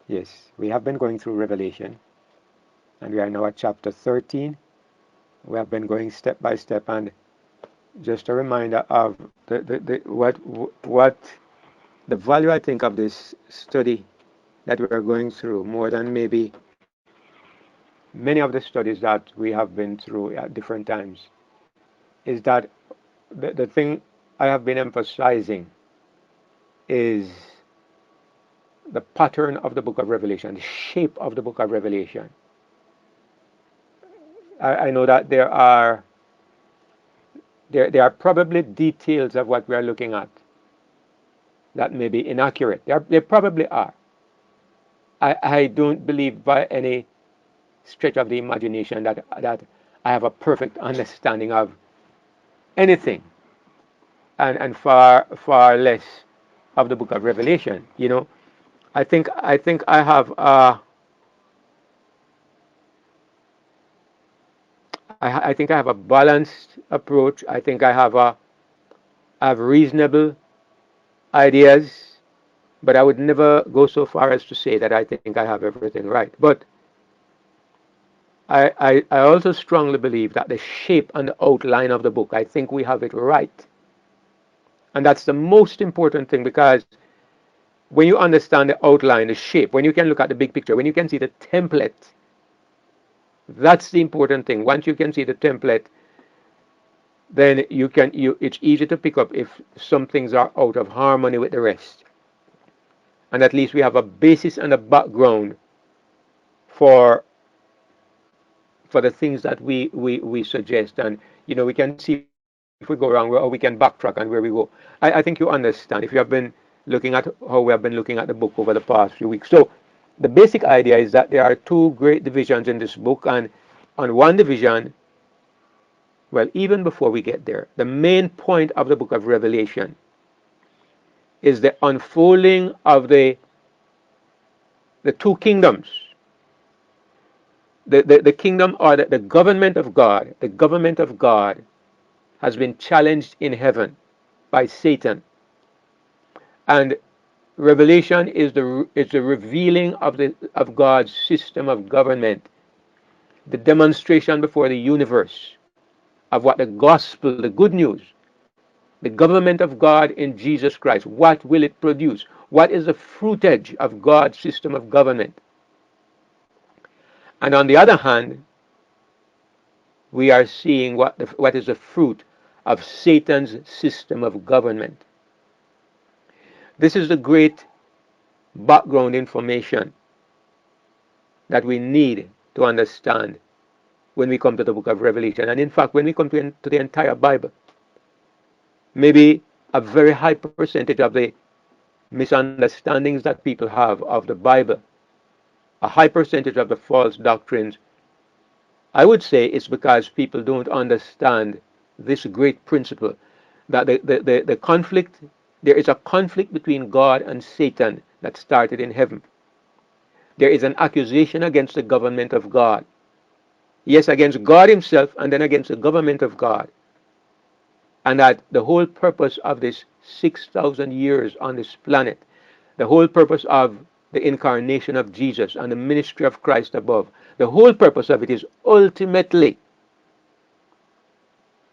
Yes, we have been going through Revelation, and we are now at chapter 13. We have been going step by step, and just a reminder of what the value I think of this study that we're going through, more than maybe many of the studies that we have been through at different times, is that the thing I have been emphasizing is the pattern of the book of Revelation, the shape of the book of Revelation. I know that there are probably details of what we are looking at that may be inaccurate. There probably are. I don't believe by any stretch of the imagination that I have a perfect understanding of anything, and far less of the book of Revelation. I think I think I have a balanced approach. I have reasonable ideas, but I would never go so far as to say that I think I have everything right. But I also strongly believe that the shape and the outline of the book, I think we have it right. And that's the most important thing, because when you understand the outline, the shape, when you can look at the big picture, when you can see the template, that's the important thing. Once you can see the template, then it's easy to pick up if some things are out of harmony with the rest. And at least we have a basis and a background for for the things that we suggest, and we can see if we go wrong, or we can backtrack and where we go. I think you understand if you have been looking at how we have been looking at the book over the past few weeks. So the basic idea is that there are two great divisions in this book, and on one division, well, even before we get there, the main point of the book of Revelation is the unfolding of the two kingdoms. The kingdom, or the government of God. The government of God has been challenged in heaven by Satan. And Revelation is the revealing of God's system of government, the demonstration before the universe of what the gospel, the good news, the government of God in Jesus Christ, what will it produce? What is the fruitage of God's system of government? And on the other hand, we are seeing what is the fruit of Satan's system of government. This is the great background information that we need to understand when we come to the book of Revelation. And in fact, when we come to the entire Bible, maybe a very high percentage of the misunderstandings that people have of the Bible, a high percentage of the false doctrines, I would say it's because people don't understand this great principle that the conflict, there is a conflict between God and Satan that started in heaven. There is an accusation against the government of God. Yes, against God Himself, and then against the government of God. And that the whole purpose of this 6,000 years on this planet, the whole purpose of the incarnation of Jesus and the ministry of Christ above, the whole purpose of it is ultimately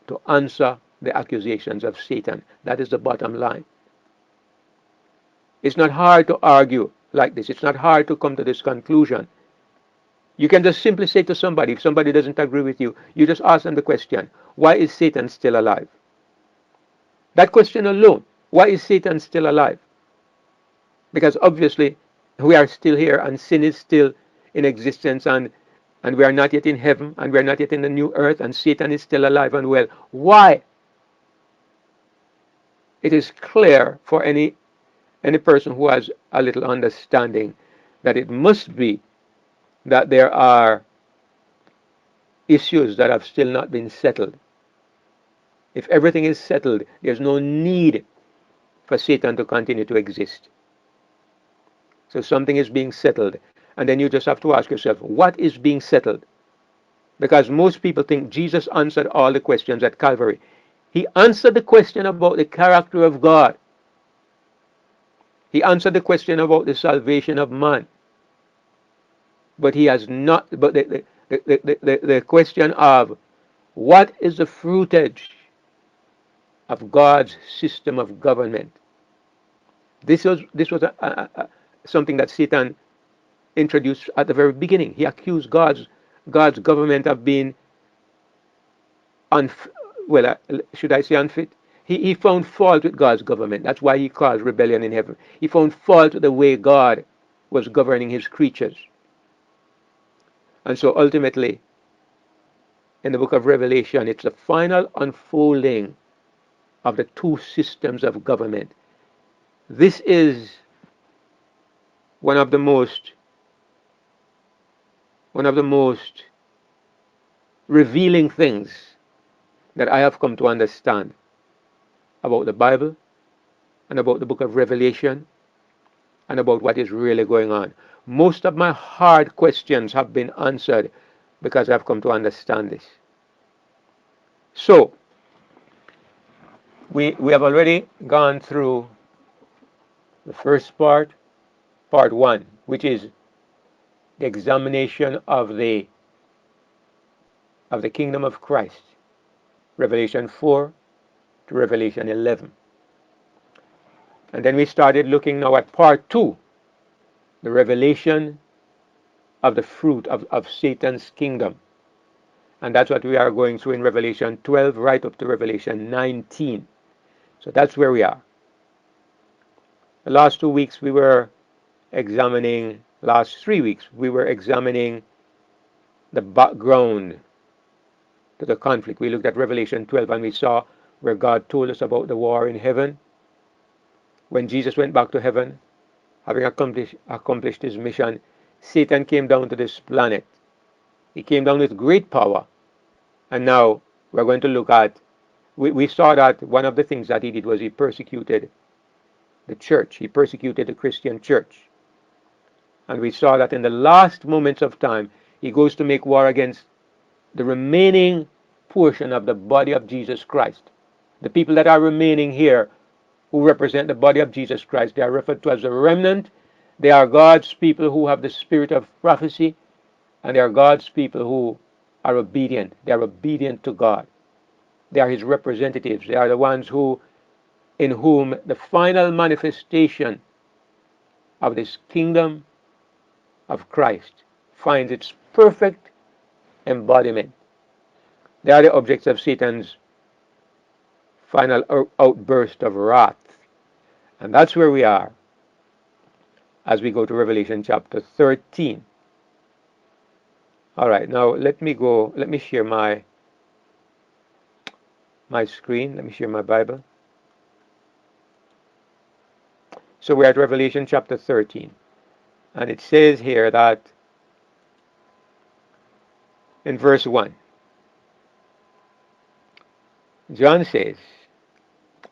to answer the accusations of Satan. That is the bottom line. It's not hard to argue like this. It's not hard to come to this conclusion. You can just simply say to somebody, if somebody doesn't agree with you, you just ask them the question, why is Satan still alive? That question alone, why is Satan still alive? Because obviously we are still here, and sin is still in existence, and we are not yet in heaven, and we are not yet in the new earth, and Satan is still alive and well. Why? It is clear for any person who has a little understanding that it must be that there are issues that have still not been settled. If everything is settled, there's no need for Satan to continue to exist. So something is being settled. And then you just have to ask yourself, what is being settled? Because most people think Jesus answered all the questions at Calvary. He answered the question about the character of God. He answered the question about the salvation of man. but he has not. But the question of what is the fruitage of God's system of government? This was something that Satan introduced at the very beginning. He accused God's government of being unf- well, should I say unfit? He found fault with God's government. That's why he caused rebellion in heaven. He found fault with the way God was governing his creatures. And so ultimately, in the book of Revelation, it's the final unfolding of the two systems of government. This is one of the most one of the most revealing things that I have come to understand about the Bible and about the book of Revelation and about what is really going on. Most of my hard questions have been answered because I've come to understand this. So, we have already gone through the first part one, which is the examination of the kingdom of Christ, Revelation 4 to Revelation 11. And then we started looking now at part two, the revelation of the fruit of Satan's kingdom. And that's what we are going through in Revelation 12 right up to Revelation 19. So that's where we are. The last 2 weeks we were examining, last 3 weeks we were examining the background to the conflict. We looked at Revelation 12 and we saw where God told us about the war in heaven. When Jesus went back to heaven, having accomplished his mission, Satan came down to this planet. He came down with great power. And now we're going to look at, we saw that one of the things that he did was he persecuted the church. He persecuted the Christian church. And we saw that in the last moments of time, he goes to make war against the remaining portion of the body of Jesus Christ. The people that are remaining here who represent the body of Jesus Christ, they are referred to as the remnant. They are God's people who have the spirit of prophecy, and they are God's people who are obedient. They are obedient to God. They are his representatives. They are the ones in whom the final manifestation of this kingdom of Christ finds its perfect embodiment. They are the objects of Satan's final outburst of wrath. And that's where we are as we go to Revelation chapter 13. All right, now let me share my screen. Let me share my Bible. So we're at Revelation chapter 13. And it says here that in verse 1, John says,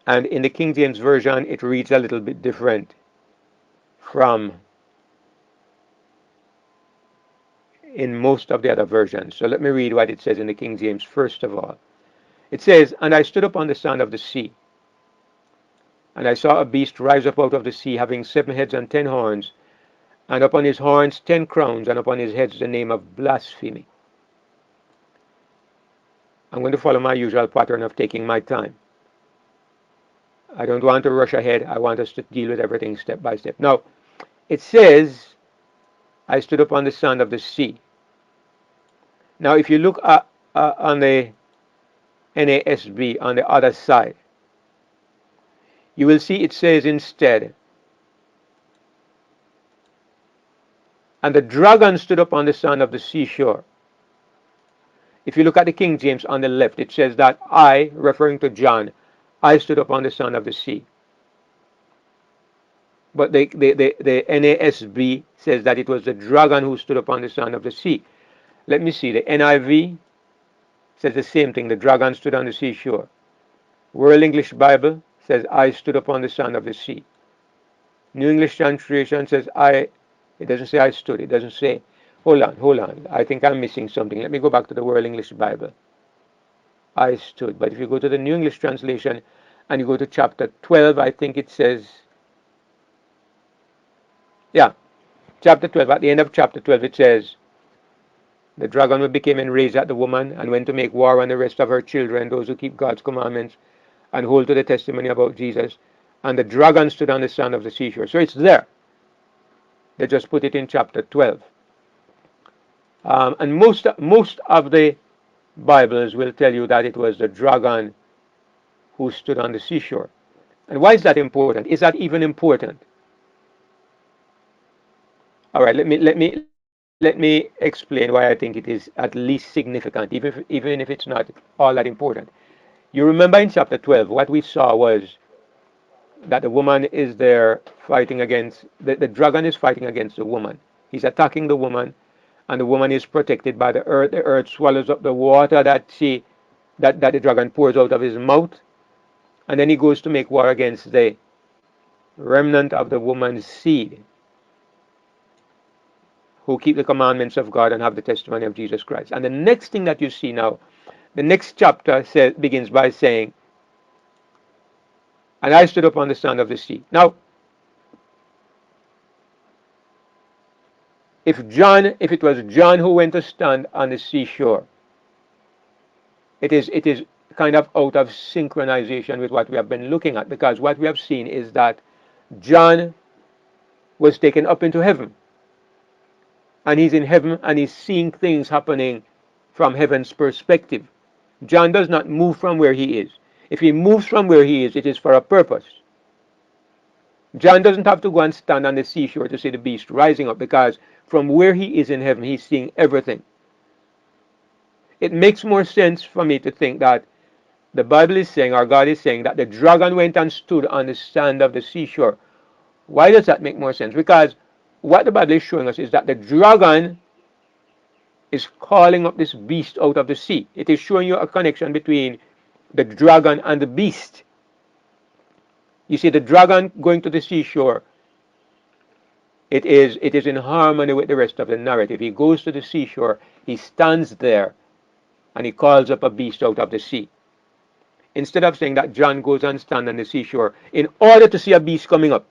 and in the King James Version, it reads a little bit different from in most of the other versions. So let me read what it says in the King James first of all. It says, and I stood upon the sand of the sea, and I saw a beast rise up out of the sea, having 7 heads and 10 horns, and upon his horns 10 crowns, and upon his heads the name of blasphemy. I'm going to follow my usual pattern of taking my time. I don't want to rush ahead. I want us to deal with everything step by step. Now, it says, I stood upon the sand of the sea. Now, if you look at, on the NASB on the other side, you will see it says instead, and the dragon stood up on the sand of the seashore. If you look at the King James on the left, it says that I, referring to John, I stood up on the sand of the sea. But the NASB says that it was the dragon who stood upon the sand of the sea. Let me see. The NIV says the same thing. The dragon stood on the seashore. World English Bible says I stood upon the sand of the sea. New English Translation says I. It doesn't say I stood. It doesn't say. Hold on. I think I'm missing something. Let me go back to the World English Bible. I stood. But if you go to the New English Translation and you go to chapter 12, I think it says, yeah, chapter 12, at the end of chapter 12, it says, the dragon became enraged at the woman and went to make war on the rest of her children, those who keep God's commandments and hold to the testimony about Jesus. And the dragon stood on the sand of the seashore. So it's there. They just put it in chapter 12. And most of the Bibles will tell you that it was the dragon who stood on the seashore. And why is that important? Is that even important? All right, let me explain why I think it is at least significant, even if it's not all that important. You remember in chapter 12, what we saw was that the woman is there fighting against the dragon is fighting against the woman. He's attacking the woman, and the woman is protected by the earth. The earth swallows up the water that the dragon pours out of his mouth, and then he goes to make war against the remnant of the woman's seed, who keep the commandments of God and have the testimony of Jesus Christ. And the next thing that you see now, the next chapter begins by saying, and I stood up on the sand of the sea. Now, if it was John who went to stand on the seashore, it is kind of out of synchronization with what we have been looking at, because what we have seen is that John was taken up into heaven, and he's in heaven and he's seeing things happening from heaven's perspective. John does not move from where he is. If he moves from where he is, it is for a purpose. John doesn't have to go and stand on the seashore to see the beast rising up, because from where he is in heaven, he's seeing everything. It makes more sense for me to think that the Bible is saying, or God is saying, that the dragon went and stood on the sand of the seashore. Why does that make more sense? Because what the Bible is showing us is that the dragon is calling up this beast out of the sea. It is showing you a connection between the dragon and the beast. You see, the dragon going to the seashore, it is in harmony with the rest of the narrative. He goes to the seashore, he stands there, and he calls up a beast out of the sea. Instead of saying that John goes and stands on the seashore in order to see a beast coming up.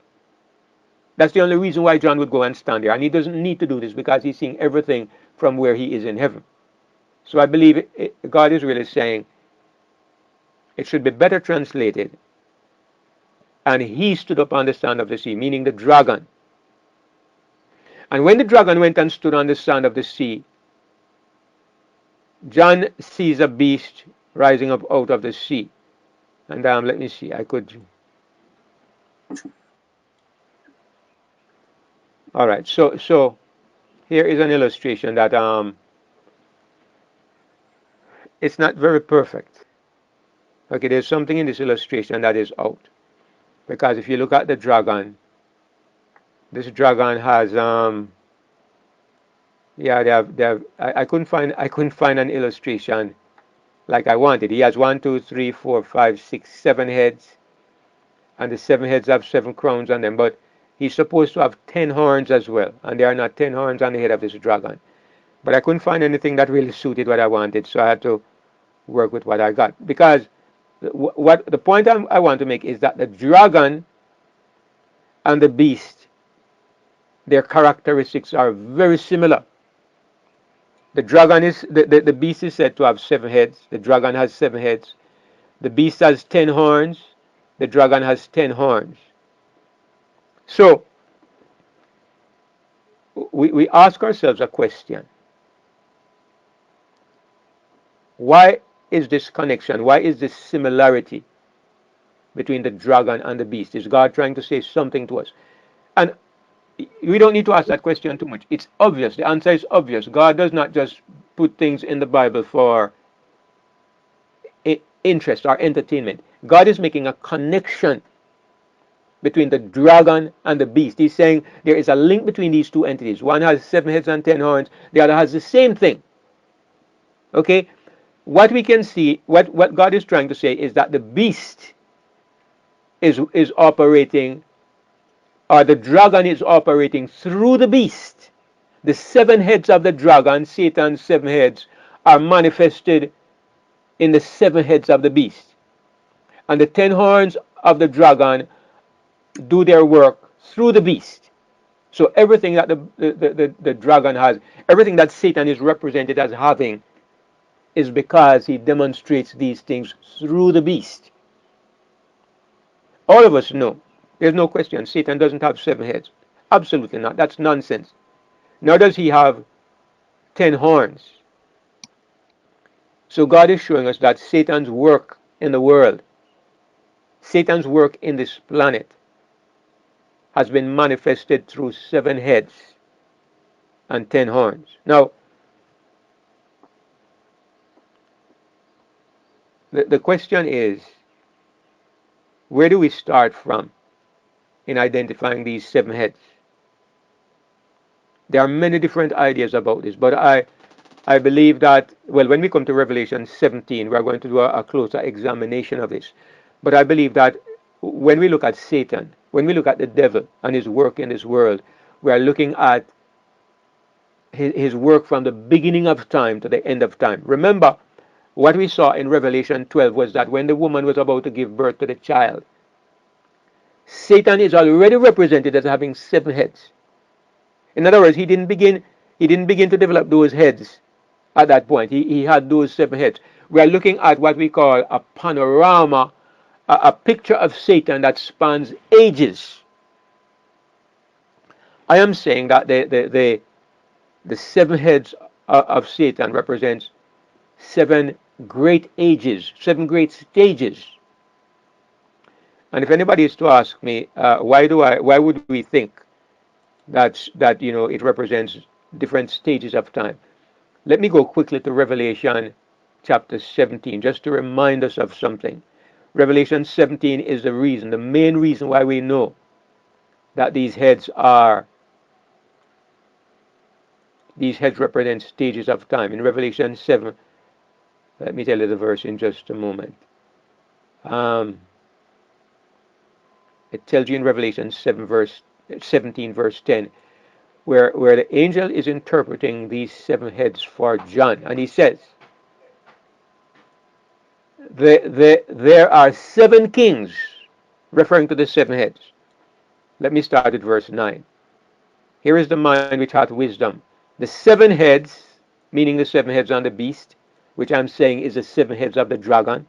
That's the only reason why John would go and stand there. And he doesn't need to do this, because he's seeing everything from where he is in heaven. So I believe God is really saying it should be better translated, and he stood up on the sand of the sea, meaning the dragon. And when the dragon went and stood on the sand of the sea, John sees a beast rising up out of the sea. And let me see, I could. All right, so here is an illustration that it's not very perfect. Okay, there's something in this illustration that is out, because if you look at the dragon, this dragon has yeah, they have I couldn't find an illustration like I wanted. He has one, two, three, four, five, six, 7 heads, and the 7 heads have 7 crowns on them. But he's supposed to have 10 horns as well, and there are not 10 horns on the head of this dragon. But I couldn't find anything that really suited what I wanted, so I had to work with what I got. Because what the point I want to make is that the dragon and the beast, their characteristics are very similar. The beast is said to have 7 heads. The dragon has 7 heads. The beast has 10 horns. The dragon has 10 horns. So we ask ourselves a question. Why is this connection? Why is this similarity between the dragon and the beast? Is God trying to say something to us? And we don't need to ask that question too much. It's obvious. The answer is obvious. God does not just put things in the Bible for interest or entertainment. God is making a connection between the dragon and the beast. He's saying there is a link between these two entities. One has 7 heads and 10 horns. The other has the same thing. Okay? What we can see, what God is trying to say is that the beast is operating, or the dragon is operating through the beast. The 7 heads of the dragon, Satan's 7 heads, are manifested in the 7 heads of the beast. And the 10 horns of the dragon do their work through the beast. So everything that the dragon has, everything that Satan is represented as having, is because he demonstrates these things through the beast. All of us know, there's no question, Satan doesn't have 7 heads. Absolutely not. That's nonsense. Nor does he have 10 horns. So God is showing us that Satan's work in the world, Satan's work in this planet, has been manifested through 7 heads and 10 horns. Now, the question is, where do we start from in identifying these 7 heads? There are many different ideas about this, but I believe that, well, when we come to Revelation 17, we are going to do a closer examination of this. But I believe that when we look at Satan, when we look at the devil and his work in this world, we are looking at his work from the beginning of time to the end of time. Remember, what we saw in Revelation 12 was that when the woman was about to give birth to the child, Satan is already represented as having 7 heads. In other words, he didn't begin to develop those heads at that point. He had those 7 heads. We are looking at what we call a panorama, a picture of Satan that spans ages. I am saying that the 7 heads of Satan represents 7 great ages, 7 great stages. And if anybody is to ask me, why would we think that it represents different stages of time? Let me go quickly to Revelation chapter 17, just to remind us of something. Revelation 17 is the main reason why we know that these heads represent stages of time. In Revelation 7, let me tell you the verse in just a moment. Um, it tells you in Revelation 7 verse 17 verse 10, where the angel is interpreting these 7 heads for John, and he says, there are 7 kings, referring to the 7 heads. Let me start at verse 9. Here is the mind which hath wisdom. The 7 heads, meaning the 7 heads on the beast, which I'm saying is the 7 heads of the dragon.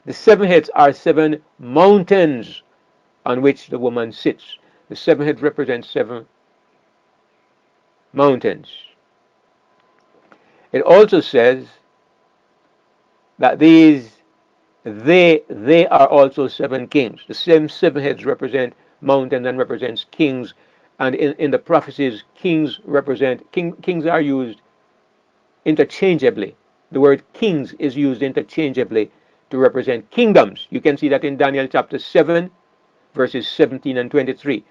The 7 heads are 7 mountains on which the woman sits. The 7 heads represent 7 mountains. It also says that they are also 7 kings. The same 7 heads represent mountains and represents kings. And in the prophecies, kings are used interchangeably. The word kings is used interchangeably to represent kingdoms. You can see that in Daniel chapter 7, verses 17 and 23.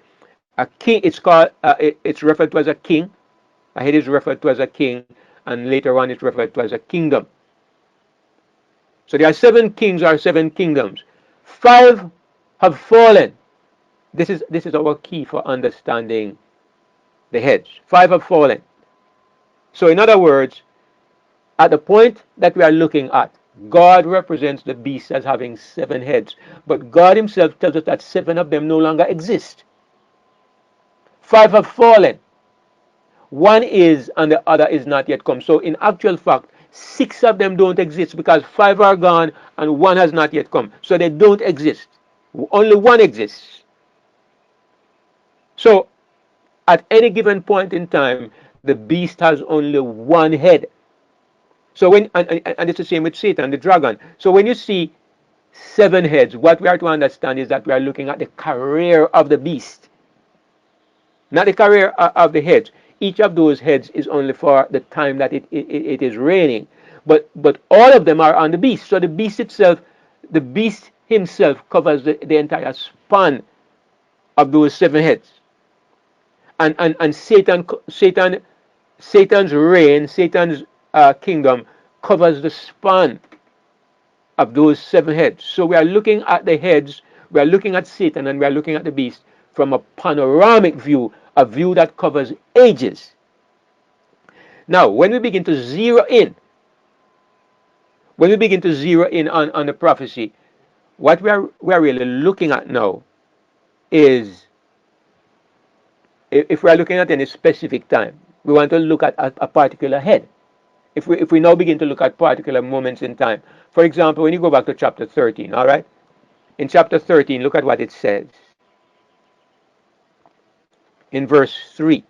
A king, it's referred to as a king. A head is referred to as a king, and later on it's referred to as a kingdom. So there are 7 kings or 7 kingdoms. 5 have fallen. This is our key for understanding the heads. 5 have fallen. So in other words, at the point that we are looking at, God represents the beast as having 7 heads. But God himself tells us that 7 of them no longer exist. 5 have fallen. One is and the other is not yet come. So in actual fact, 6 of them don't exist because 5 are gone and one has not yet come. So they don't exist. Only one exists. So at any given point in time, the beast has only one head. So and it's the same with Satan, the dragon. So when you see 7 heads, what we are to understand is that we are looking at the career of the beast, not the career of the heads. Each of those heads is only for the time that it is reigning. But all of them are on the beast. So the beast himself covers the entire span of those 7 heads. And Satan's reign, Satan's kingdom covers the span of those 7 heads. So we are looking at the heads, we are looking at Satan, and we are looking at the beast from a panoramic view, a view that covers ages. Now, when we begin to zero in on the prophecy, what we are really looking at now is if we are looking at any specific time, we want to look at a particular head. If we now begin to look at particular moments in time, for example, when you go back to chapter 13, all right, in chapter 13, look at what it says in verse 3.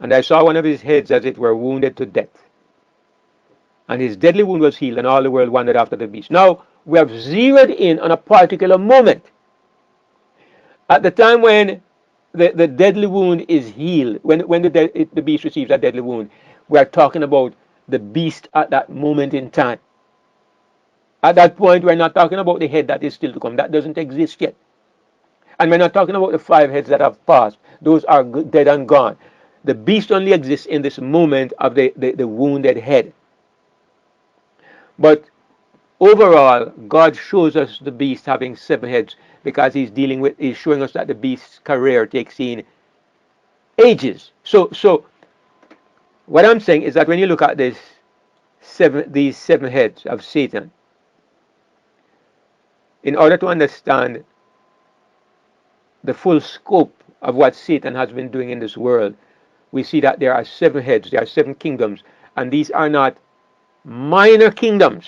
And I saw one of his heads as it were wounded to death, and his deadly wound was healed, and all the world wandered after the beast. Now we have zeroed in on a particular moment at the time when the deadly wound is healed. When the beast receives a deadly wound, we are talking about the beast at that moment in time. At that point, we're not talking about the head that is still to come. That doesn't exist yet. And we're not talking about the five heads that have passed. Those are dead and gone. The beast only exists in this moment of the wounded head. But overall, God shows us the beast having seven heads because he's showing us that the beast's career takes in ages. So what I'm saying is that when you look at these seven heads of Satan, in order to understand the full scope of what Satan has been doing in this world, we see that there are seven heads, there are seven kingdoms, and these are not minor kingdoms.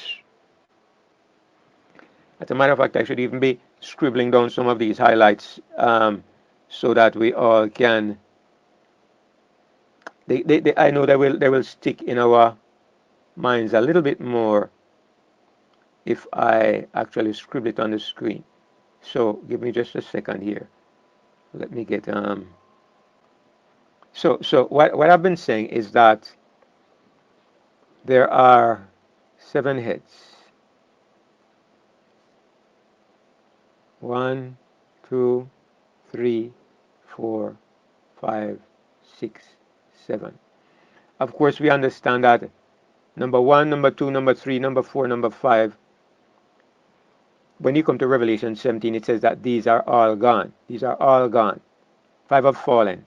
As a matter of fact, I should even be scribbling down some of these highlights so that we all can. I know they will stick in our minds a little bit more if I actually scribble it on the screen. So give me just a second here. Let me get So what I've been saying is that there are seven heads. 1, 2, 3, 4, 5, 6, 7. Of course, we understand that number 1, number 2, number 3, number 4, number 5. When you come to Revelation 17, it says that these are all gone. These are all gone. 5 have fallen.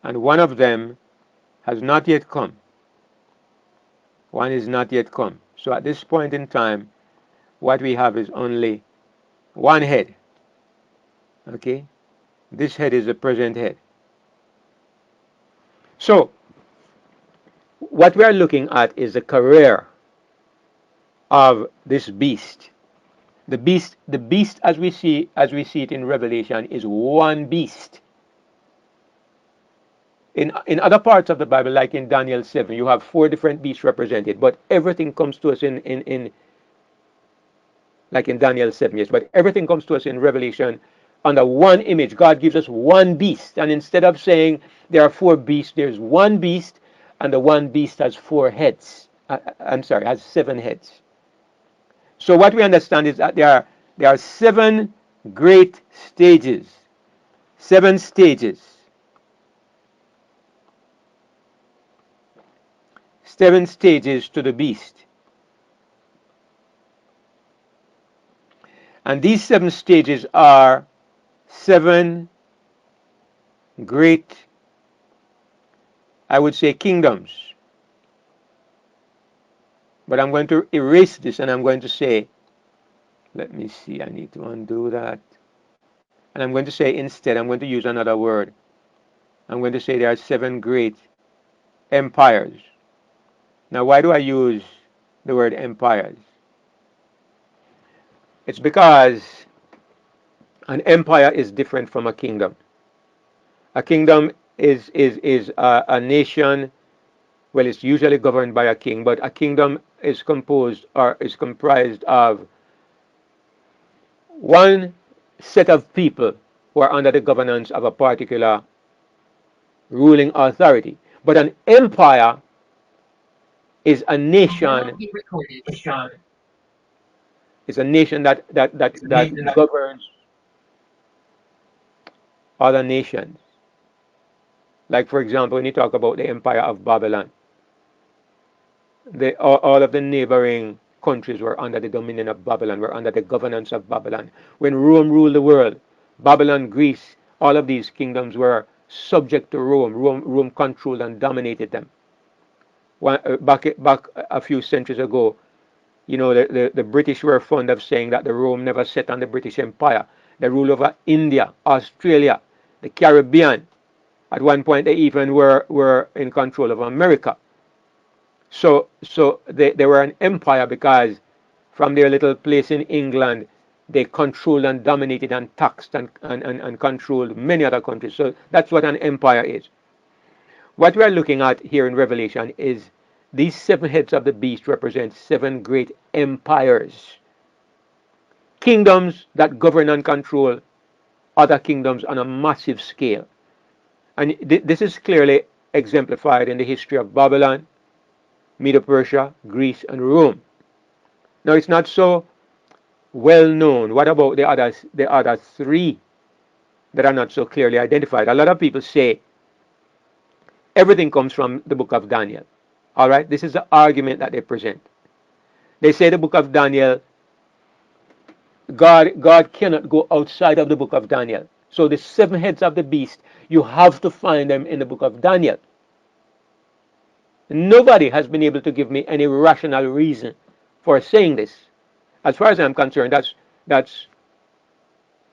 And one of them has not yet come. One is not yet come. So at this point in time, what we have is only one head. Okay? This head is the present head. So, what we are looking at is the career of this beast. The beast as we see it in Revelation is one beast. In other parts of the Bible, like in Daniel 7, you have four different beasts represented, but everything comes to us in like in Daniel 7, yes, but everything comes to us in Revelation under one image. God gives us one beast, and instead of saying there are four beasts, there's one beast, and the one beast has four heads. I'm sorry, has seven heads. So what we understand is that there are seven great stages, seven stages, seven stages to the beast. And these seven stages are seven great, I would say, kingdoms. But I'm going to erase this and I'm going to say, let me see, I need to undo that. And I'm going to say instead, I'm going to use another word. I'm going to say there are seven great empires. Now, why do I use the word empires? It's because an empire is different from a kingdom. A kingdom is a nation. Well, it's usually governed by a king, but a kingdom is composed or is comprised of one set of people who are under the governance of a particular ruling authority. But an empire is a nation. Is a nation that governs other nations. Like for example, when you talk about the empire of Babylon, all of the neighboring countries were under the dominion of Babylon, were under the governance of Babylon. When Rome ruled the world, Babylon, Greece, all of these kingdoms were subject to Rome. Rome controlled and dominated them. Back a few centuries ago, the British were fond of saying that the Rome never set on the British Empire. They ruled over India, Australia. the Caribbean. At one point, they even were in control of America. So they were an empire because from their little place in England, they controlled and dominated and taxed and controlled many other countries. So that's what an empire is. What we are looking at here in Revelation is these seven heads of the beast represent seven great empires, kingdoms that govern and control other kingdoms on a massive scale. And this is clearly exemplified in the history of Babylon, Medo-Persia, Greece, and Rome. Now, it's not so well known. What about the other three that are not so clearly identified? A lot of people say everything comes from the book of Daniel. All right, this is the argument that they present. They say the book of Daniel, God cannot go outside of the book of Daniel. So the seven heads of the beast, you have to find them in the book of Daniel. Nobody has been able to give me any rational reason for saying this. As far as I'm concerned, that's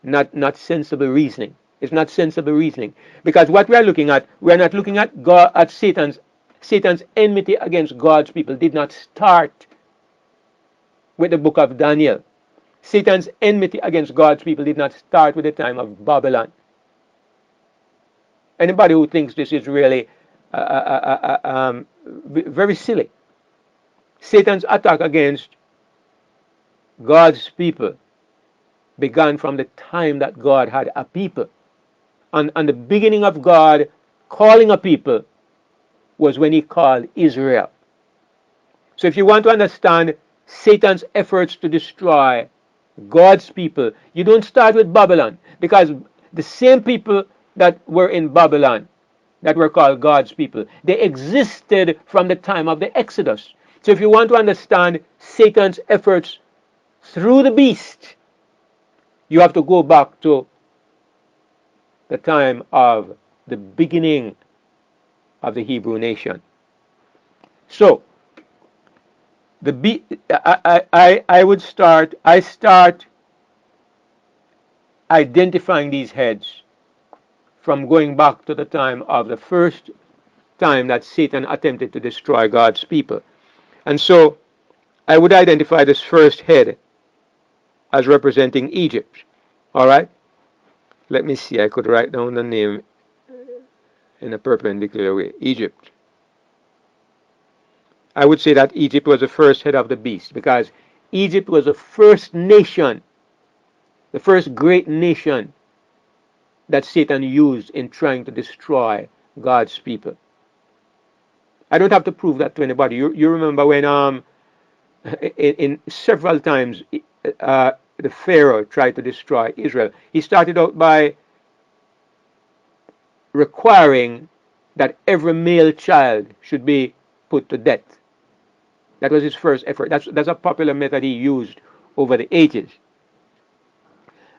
not sensible reasoning. It's not sensible reasoning, because what we are not looking at God, at Satan's enmity against God's people did not start with the book of Daniel. Satan's enmity against God's people did not start with the time of Babylon. Anybody who thinks this is really very silly. Satan's attack against God's people began from the time that God had a people. And the beginning of God calling a people was when he called Israel. So if you want to understand Satan's efforts to destroy God's people, you don't start with Babylon, because the same people that were in Babylon, that were called God's people, they existed from the time of the Exodus. So if you want to understand Satan's efforts through the beast, you have to go back to the time of the beginning of the Hebrew nation. So I start identifying these heads from going back to the time of the first time that Satan attempted to destroy God's people. And so I would identify this first head as representing Egypt. All right? Let me see. I could write down the name in a perpendicular way. Egypt. I would say that Egypt was the first head of the beast, because Egypt was the first nation, the first great nation that Satan used in trying to destroy God's people. I don't have to prove that to anybody. You remember when in several times the Pharaoh tried to destroy Israel. He started out by requiring that every male child should be put to death. That was his first effort. That's a popular method he used over the ages.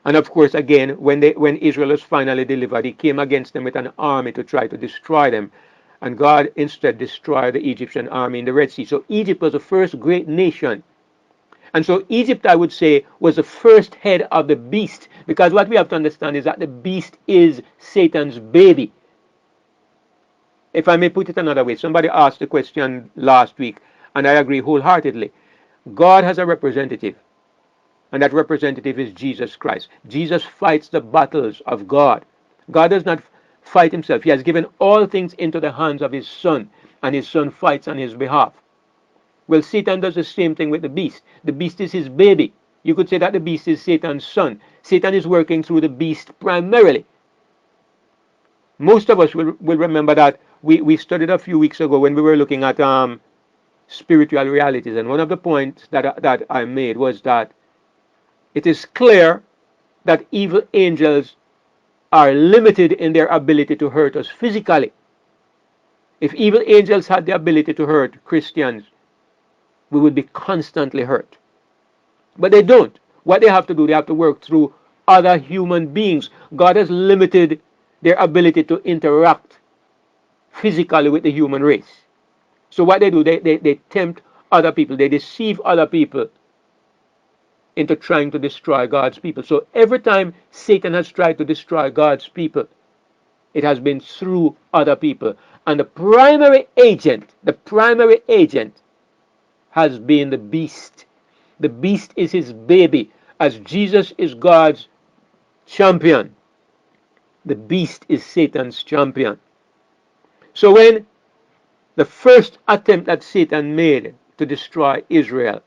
And of course, again, when Israel was finally delivered, he came against them with an army to try to destroy them. And God instead destroyed the Egyptian army in the Red Sea. So Egypt was the first great nation. And so Egypt, I would say, was the first head of the beast, because what we have to understand is that the beast is Satan's baby. If I may put it another way, somebody asked the question last week, and I agree wholeheartedly. God has a representative, and that representative is Jesus Christ. Jesus fights the battles of God. God does not fight himself. He has given all things into the hands of his Son, and his Son fights on his behalf. Well, Satan does the same thing with the beast. The beast is his baby. You could say that the beast is Satan's son. Satan is working through the beast primarily. Most of us will remember that we studied a few weeks ago when we were looking at spiritual realities, and one of the points that I made was that it is clear that evil angels are limited in their ability to hurt us physically. If evil angels had the ability to hurt Christians, we would be constantly hurt. But they don't. What they have to do, they have to work through other human beings. God has limited their ability to interact physically with the human race. So what they do, they tempt other people, they deceive other people into trying to destroy God's people. So every time Satan has tried to destroy God's people, It has been through other people. And the primary agent has been the beast. The beast is his baby. As Jesus is God's champion, the beast is Satan's champion. So when the first attempt that Satan made to destroy Israel,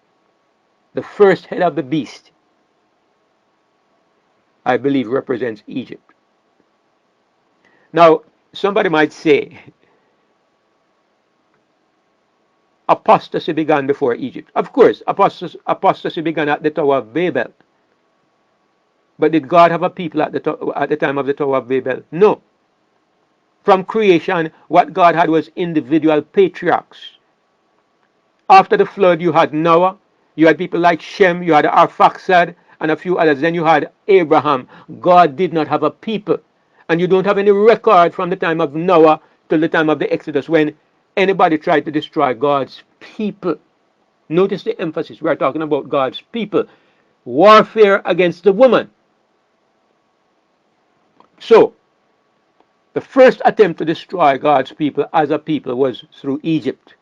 the first head of the beast, I believe, represents Egypt. Now, somebody might say apostasy began before Egypt. Of course, apostasy began at the Tower of Babel. But did God have a people at the time of the Tower of Babel? No. From creation, what God had was individual patriarchs. After the flood, you had Noah, you had people like Shem, you had Arphaxad, and a few others. Then you had Abraham. God did not have a people. And you don't have any record from the time of Noah till the time of the Exodus when anybody tried to destroy God's people. Notice the emphasis. We are talking about God's people. Warfare against the woman. So, the first attempt to destroy God's people as a people was through Egypt.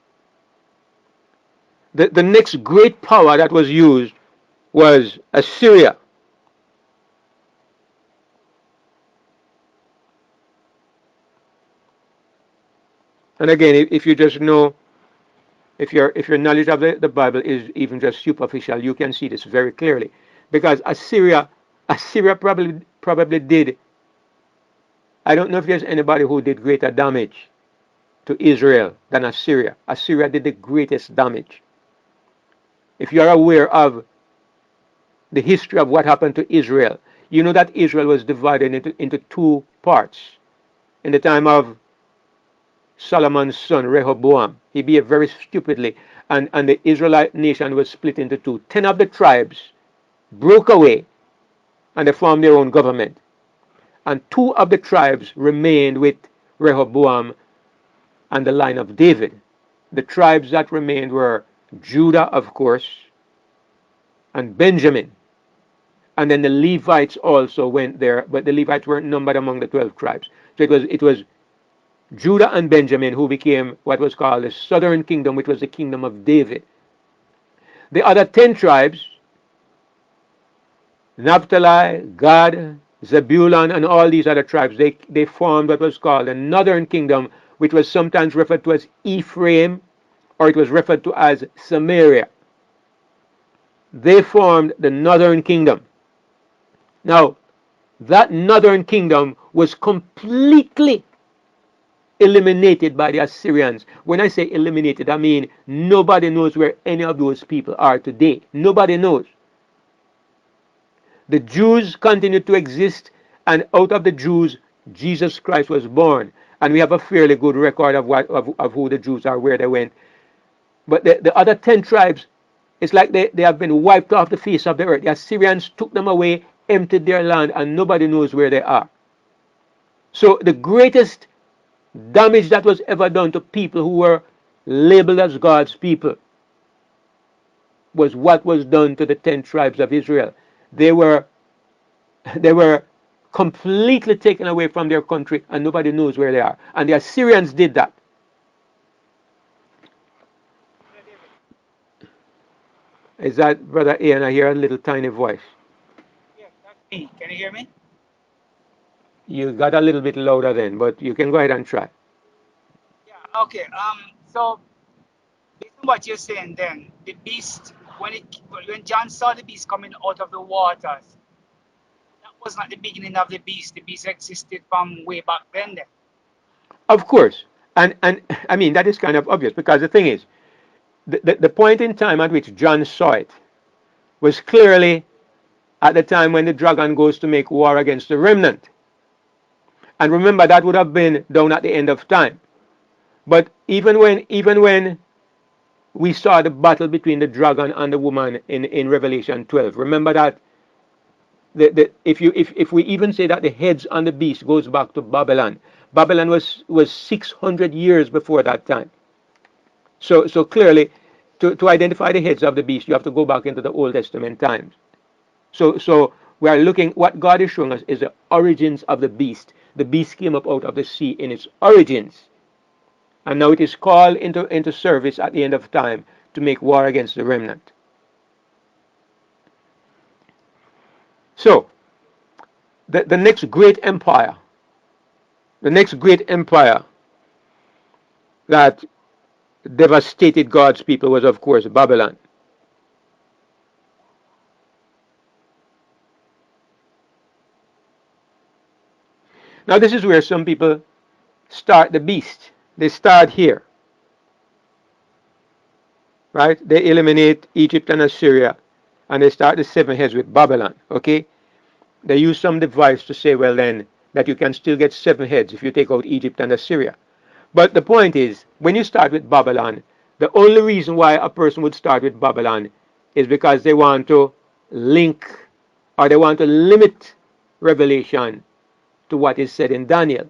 The next great power that was used was Assyria. And again, if you just know, if your knowledge of the Bible is even just superficial, you can see this very clearly. Because Assyria probably did, I don't know if there's anybody who did greater damage to Israel than Assyria. Assyria did the greatest damage. If you are aware of the history of what happened to Israel, you know that Israel was divided into two parts. In the time of Solomon's son Rehoboam, he behaved very stupidly, and the Israelite nation was split into two. 10 of the tribes broke away and they formed their own government. And 2 of the tribes remained with Rehoboam and the line of David. The tribes that remained were Judah, of course, and Benjamin. And then the Levites also went there, but the Levites weren't numbered among the 12 tribes. So it was Judah and Benjamin who became what was called the southern kingdom, which was the kingdom of David. The other 10 tribes, Naphtali, Gad, Zebulun, and all these other tribes, they formed what was called the northern kingdom, which was sometimes referred to as Ephraim, or it was referred to as Samaria. They formed the northern kingdom. Now, that northern kingdom was completely eliminated by the Assyrians. When I say eliminated, I mean nobody knows where any of those people are today. Nobody knows. The Jews continued to exist, and out of the Jews, Jesus Christ was born. And we have a fairly good record of who the Jews are, where they went. But the other 10 tribes, it's like they have been wiped off the face of the earth. The Assyrians took them away, emptied their land, and nobody knows where they are. So the greatest damage that was ever done to people who were labeled as God's people was what was done to the 10 tribes of Israel. They were they were completely taken away from their country and nobody knows where they are. And the Assyrians did that. Is that Brother Ian? I hear a little tiny voice. Yes, that's me. Can you hear me? You got a little bit louder then, but you can go ahead and try. Yeah. Okay. So based on what you're saying, then the beast, when John saw the beast coming out of the waters, that was not the beginning of the beast. The beast existed from way back then. Of course. And I mean, that is kind of obvious because the thing is, the point in time at which John saw it was clearly at the time when the dragon goes to make war against the remnant. And remember, that would have been down at the end of time. But even when we saw the battle between the dragon and the woman in Revelation 12, remember that if we even say that the heads on the beast goes back to Babylon, Babylon was 600 years before that time. So clearly, to identify the heads of the beast, you have to go back into the Old Testament times. So we are looking, what God is showing us is the origins of the beast. the beast came up out of the sea in its origins. And now it is called into service at the end of time to make war against the remnant. So, the next great empire, the next great empire that devastated God's people was, of course, Babylon. Now, this is where some people start the beast. They start here, right? They eliminate Egypt and Assyria, and they start the seven heads with Babylon, okay? They use some device to say, well, then, that you can still get seven heads if you take out Egypt and Assyria. But the point is, when you start with Babylon, the only reason why a person would start with Babylon is because they want to link or they want to limit revelation to what is said in Daniel.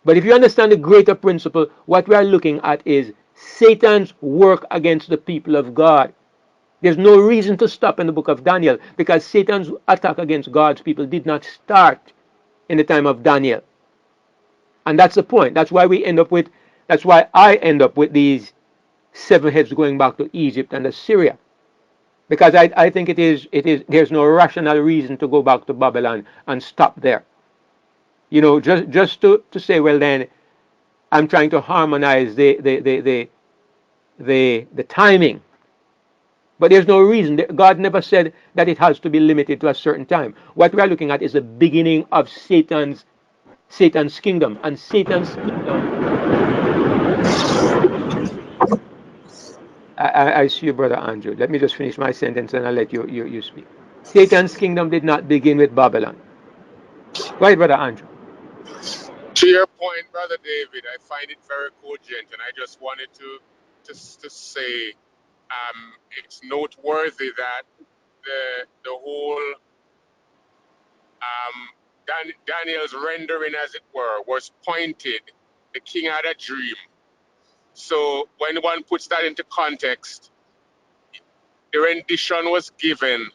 But if you understand the greater principle, what we are looking at is Satan's work against the people of God. There's no reason to stop in the book of Daniel because Satan's attack against God's people did not start in the time of Daniel. And that's the point. That's why I end up with these seven heads going back to Egypt and Assyria. Because I think there's no rational reason to go back to Babylon and stop there. Just to say, well then, I'm trying to harmonize the timing. But there's no reason. God never said that it has to be limited to a certain time. What we are looking at is the beginning of Satan's kingdom. And Satan's kingdom, I see you, Brother Andrew. Let me just finish my sentence and I'll let you speak. Satan's kingdom did not begin with Babylon. Go ahead, Brother Andrew. To your point, Brother David, I find it very cogent, and I just wanted to say it's noteworthy that the whole Daniel's rendering, as it were, was pointed. The king had a dream. So when one puts that into context, the rendition was given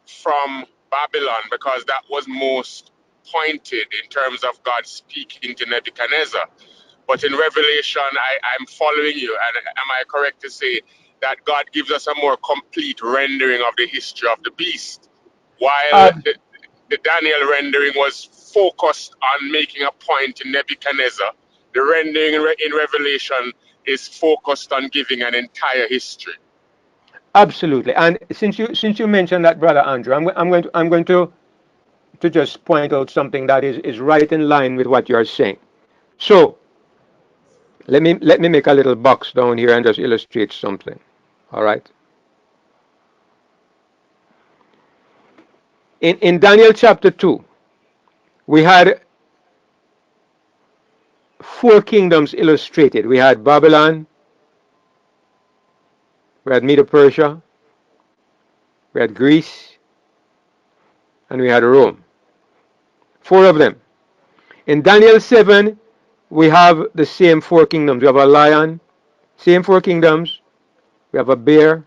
from Babylon because that was most pointed in terms of God speaking to Nebuchadnezzar. But in Revelation, I'm following you. And am I correct to say that God gives us a more complete rendering of the history of the beast? While Uh, the Daniel rendering was focused on making a point in Nebuchadnezzar, the rendering in Revelation is focused on giving an entire history. Absolutely. And since you mentioned that, Brother Andrew, I'm going to just point out something that is right in line with what you are saying. So let me make a little box down here and just illustrate something. All right. In Daniel chapter 2, we had four kingdoms illustrated. We had Babylon, we had Medo Persia, we had Greece, and we had Rome. Four of them. In Daniel 7, we have the same four kingdoms. We have a lion, same four kingdoms. We have a bear,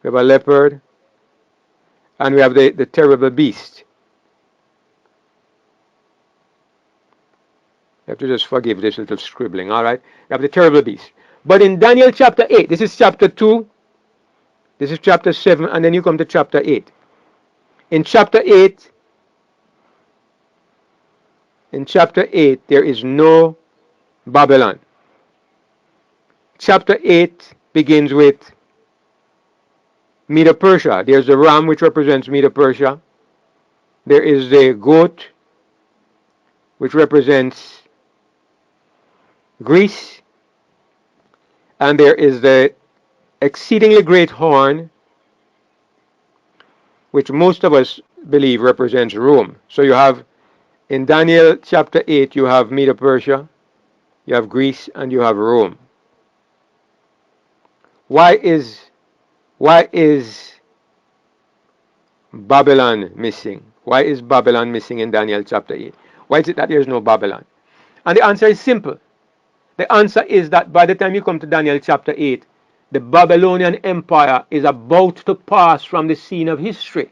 we have a leopard, and we have the terrible beast. You have to just forgive this little scribbling, all right? You have the terrible beast. But in Daniel chapter 8, this is chapter 2, this is chapter 7, and then you come to chapter 8. In chapter 8, in chapter 8, there is no Babylon. Chapter 8 begins with Medo Persia. There's the ram, which represents Medo Persia. There is the goat, which represents Greece. And there is the exceedingly great horn, which most of us believe represents Rome. So you have in Daniel chapter 8, you have Medo Persia, you have Greece, and you have Rome. Why is Babylon missing? Why is Babylon missing in Daniel chapter 8? Why is it that there is no Babylon? And the answer is simple. The answer is that by the time you come to Daniel chapter 8, the Babylonian Empire is about to pass from the scene of history.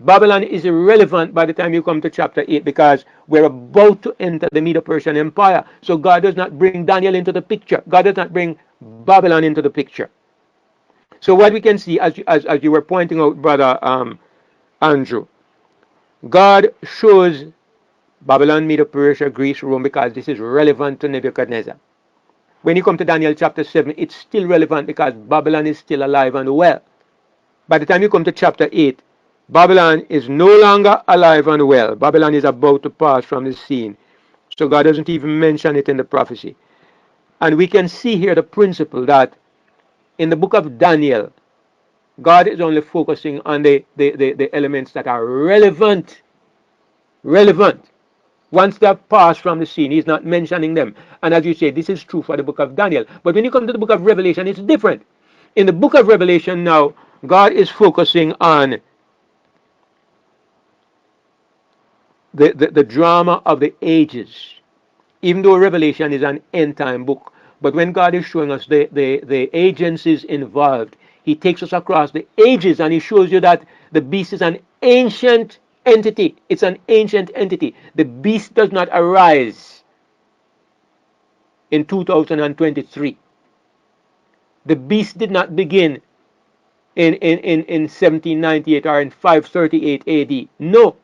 Babylon is irrelevant by the time you come to chapter 8 because we're about to enter the Medo-Persian Empire. So God does not bring Daniel into the picture. God does not bring Babylon into the picture. So what we can see, as you were pointing out, brother Andrew, God shows Babylon, Medo-Persia, Greece, Rome because this is relevant to Nebuchadnezzar. When you come to Daniel chapter 7, it's still relevant because Babylon is still alive and well. By the time you come to chapter 8, Babylon is no longer alive and well. Babylon is about to pass from the scene. So God doesn't even mention it in the prophecy. And we can see here the principle that in the book of Daniel, God is only focusing on the elements that are relevant. Relevant. Once they have passed from the scene, he's not mentioning them. And as you say, this is true for the book of Daniel. But when you come to the book of Revelation, it's different. In the book of Revelation now, God is focusing on the drama of the ages. Even though Revelation is an end time book, but when God is showing us the agencies involved, he takes us across the ages and he shows you that the beast is an ancient entity. It's an ancient entity. The beast does not arise in 2023. The beast did not begin in 1798 or in 538 AD. No.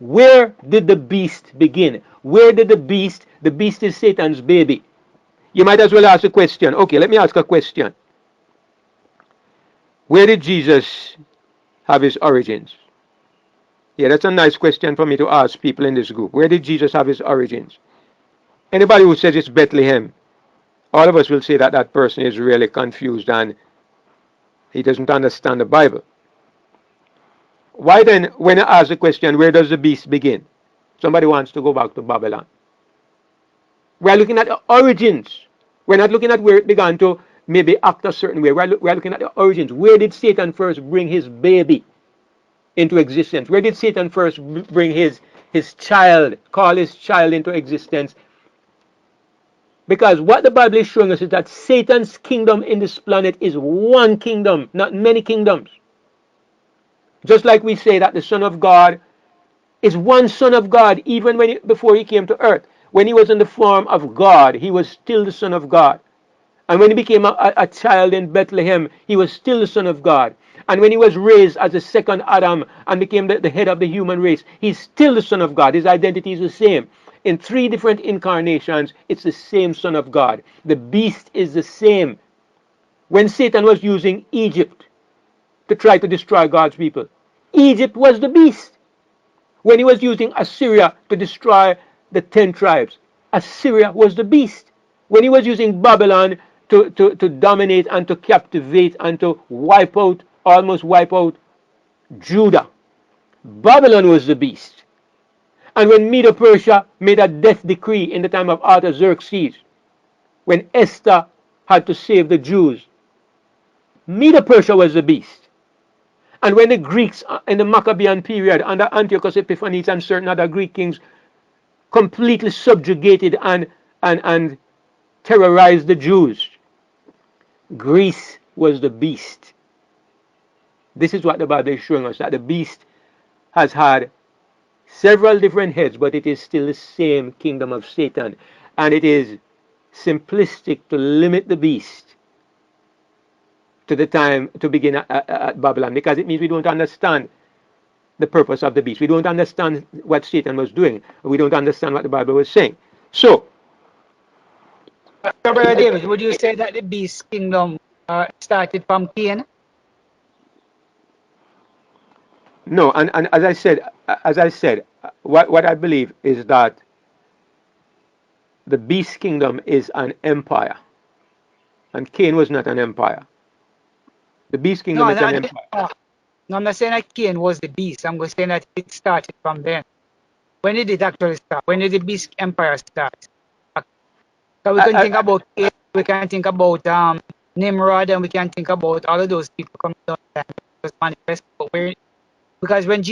Where did the beast begin? Where did the beast is Satan's baby. You might as well ask a question. Okay, let me ask a question. Where did Jesus have his origins? Yeah, that's a nice question for me to ask people in this group. Where did Jesus have his origins? Anybody who says it's Bethlehem, all of us will say that that person is really confused and he doesn't understand the Bible. Why then, when I ask the question, where does the beast begin? Somebody wants to go back to Babylon. We're looking at the origins. We're not looking at where it began to maybe act a certain way. We're looking at the origins. Where did Satan first bring his baby into existence? Where did Satan first bring his child, call his child into existence? Because what the Bible is showing us is that Satan's kingdom in this planet is one kingdom, not many kingdoms. Just like we say that the Son of God is one Son of God, even before he came to earth. When he was in the form of God, he was still the Son of God. And when he became a child in Bethlehem, he was still the Son of God. And when he was raised as the second Adam and became the head of the human race, he's still the Son of God. His identity is the same. In three different incarnations, it's the same Son of God. The beast is the same. When Satan was using Egypt to try to destroy God's people, Egypt was the beast. When he was using Assyria to destroy the 10 tribes, Assyria was the beast. When he was using Babylon to dominate and to captivate and to almost wipe out Judah, Babylon was the beast. And when Medo Persia made a death decree in the time of Artaxerxes, when Esther had to save the Jews, Medo Persia was the beast. And when the Greeks in the Maccabean period under Antiochus Epiphanes and certain other Greek kings completely subjugated and terrorized the Jews, Greece was the beast. This is what the Bible is showing us, that the beast has had several different heads, but it is still the same kingdom of Satan. And it is simplistic to limit the beast to the time to begin at Babylon, because it means we don't understand the purpose of the beast. We don't understand what Satan was doing. We don't understand what the Bible was saying. So, Brother David, would you say that the beast kingdom started from Cain? no, and as I said, what I believe is that the beast kingdom is an empire, and Cain was not an empire. The beast No, kingdom is an empire. no, I'm not saying that Cain was the beast. I'm just saying that it started from then. When did it actually start? When did the beast empire start? So we can think I, about Cain, we can think about Nimrod, and we can think about all of those people coming down and was manifest. But because when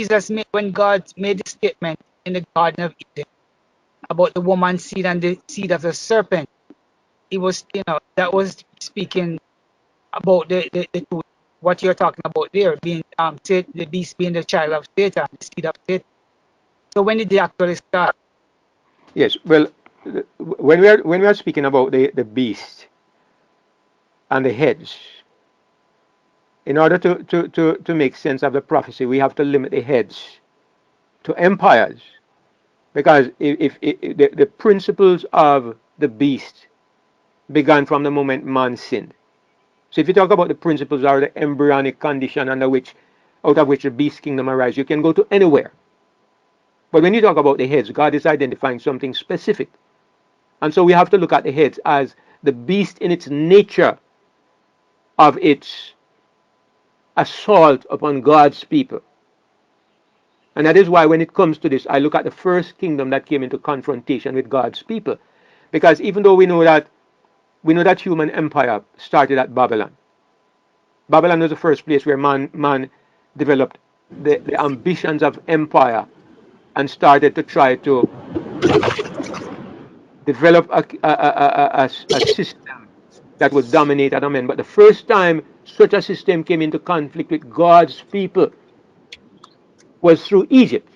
God made the statement in the Garden of Eden about the woman's seed and the seed of the serpent, it was, that was speaking about the truth. What you're talking about there being the beast being the child of Satan, the seed of Satan. So when did it actually start? Yes. Well, when we are speaking about the beast and the heads, in order to make sense of the prophecy, we have to limit the heads to empires, because if the principles of the beast began from the moment man sinned. So if you talk about the principles or the embryonic condition under which, out of which the beast kingdom arises, you can go to anywhere. But when you talk about the heads, God is identifying something specific. And so we have to look at the heads as the beast in its nature of its assault upon God's people. And that is why when it comes to this, I look at the first kingdom that came into confrontation with God's people. Because even though we know that human empire started at Babylon. Babylon was the first place where man developed the ambitions of empire and started to try to develop a system that would dominate other men. But the first time such a system came into conflict with God's people was through Egypt.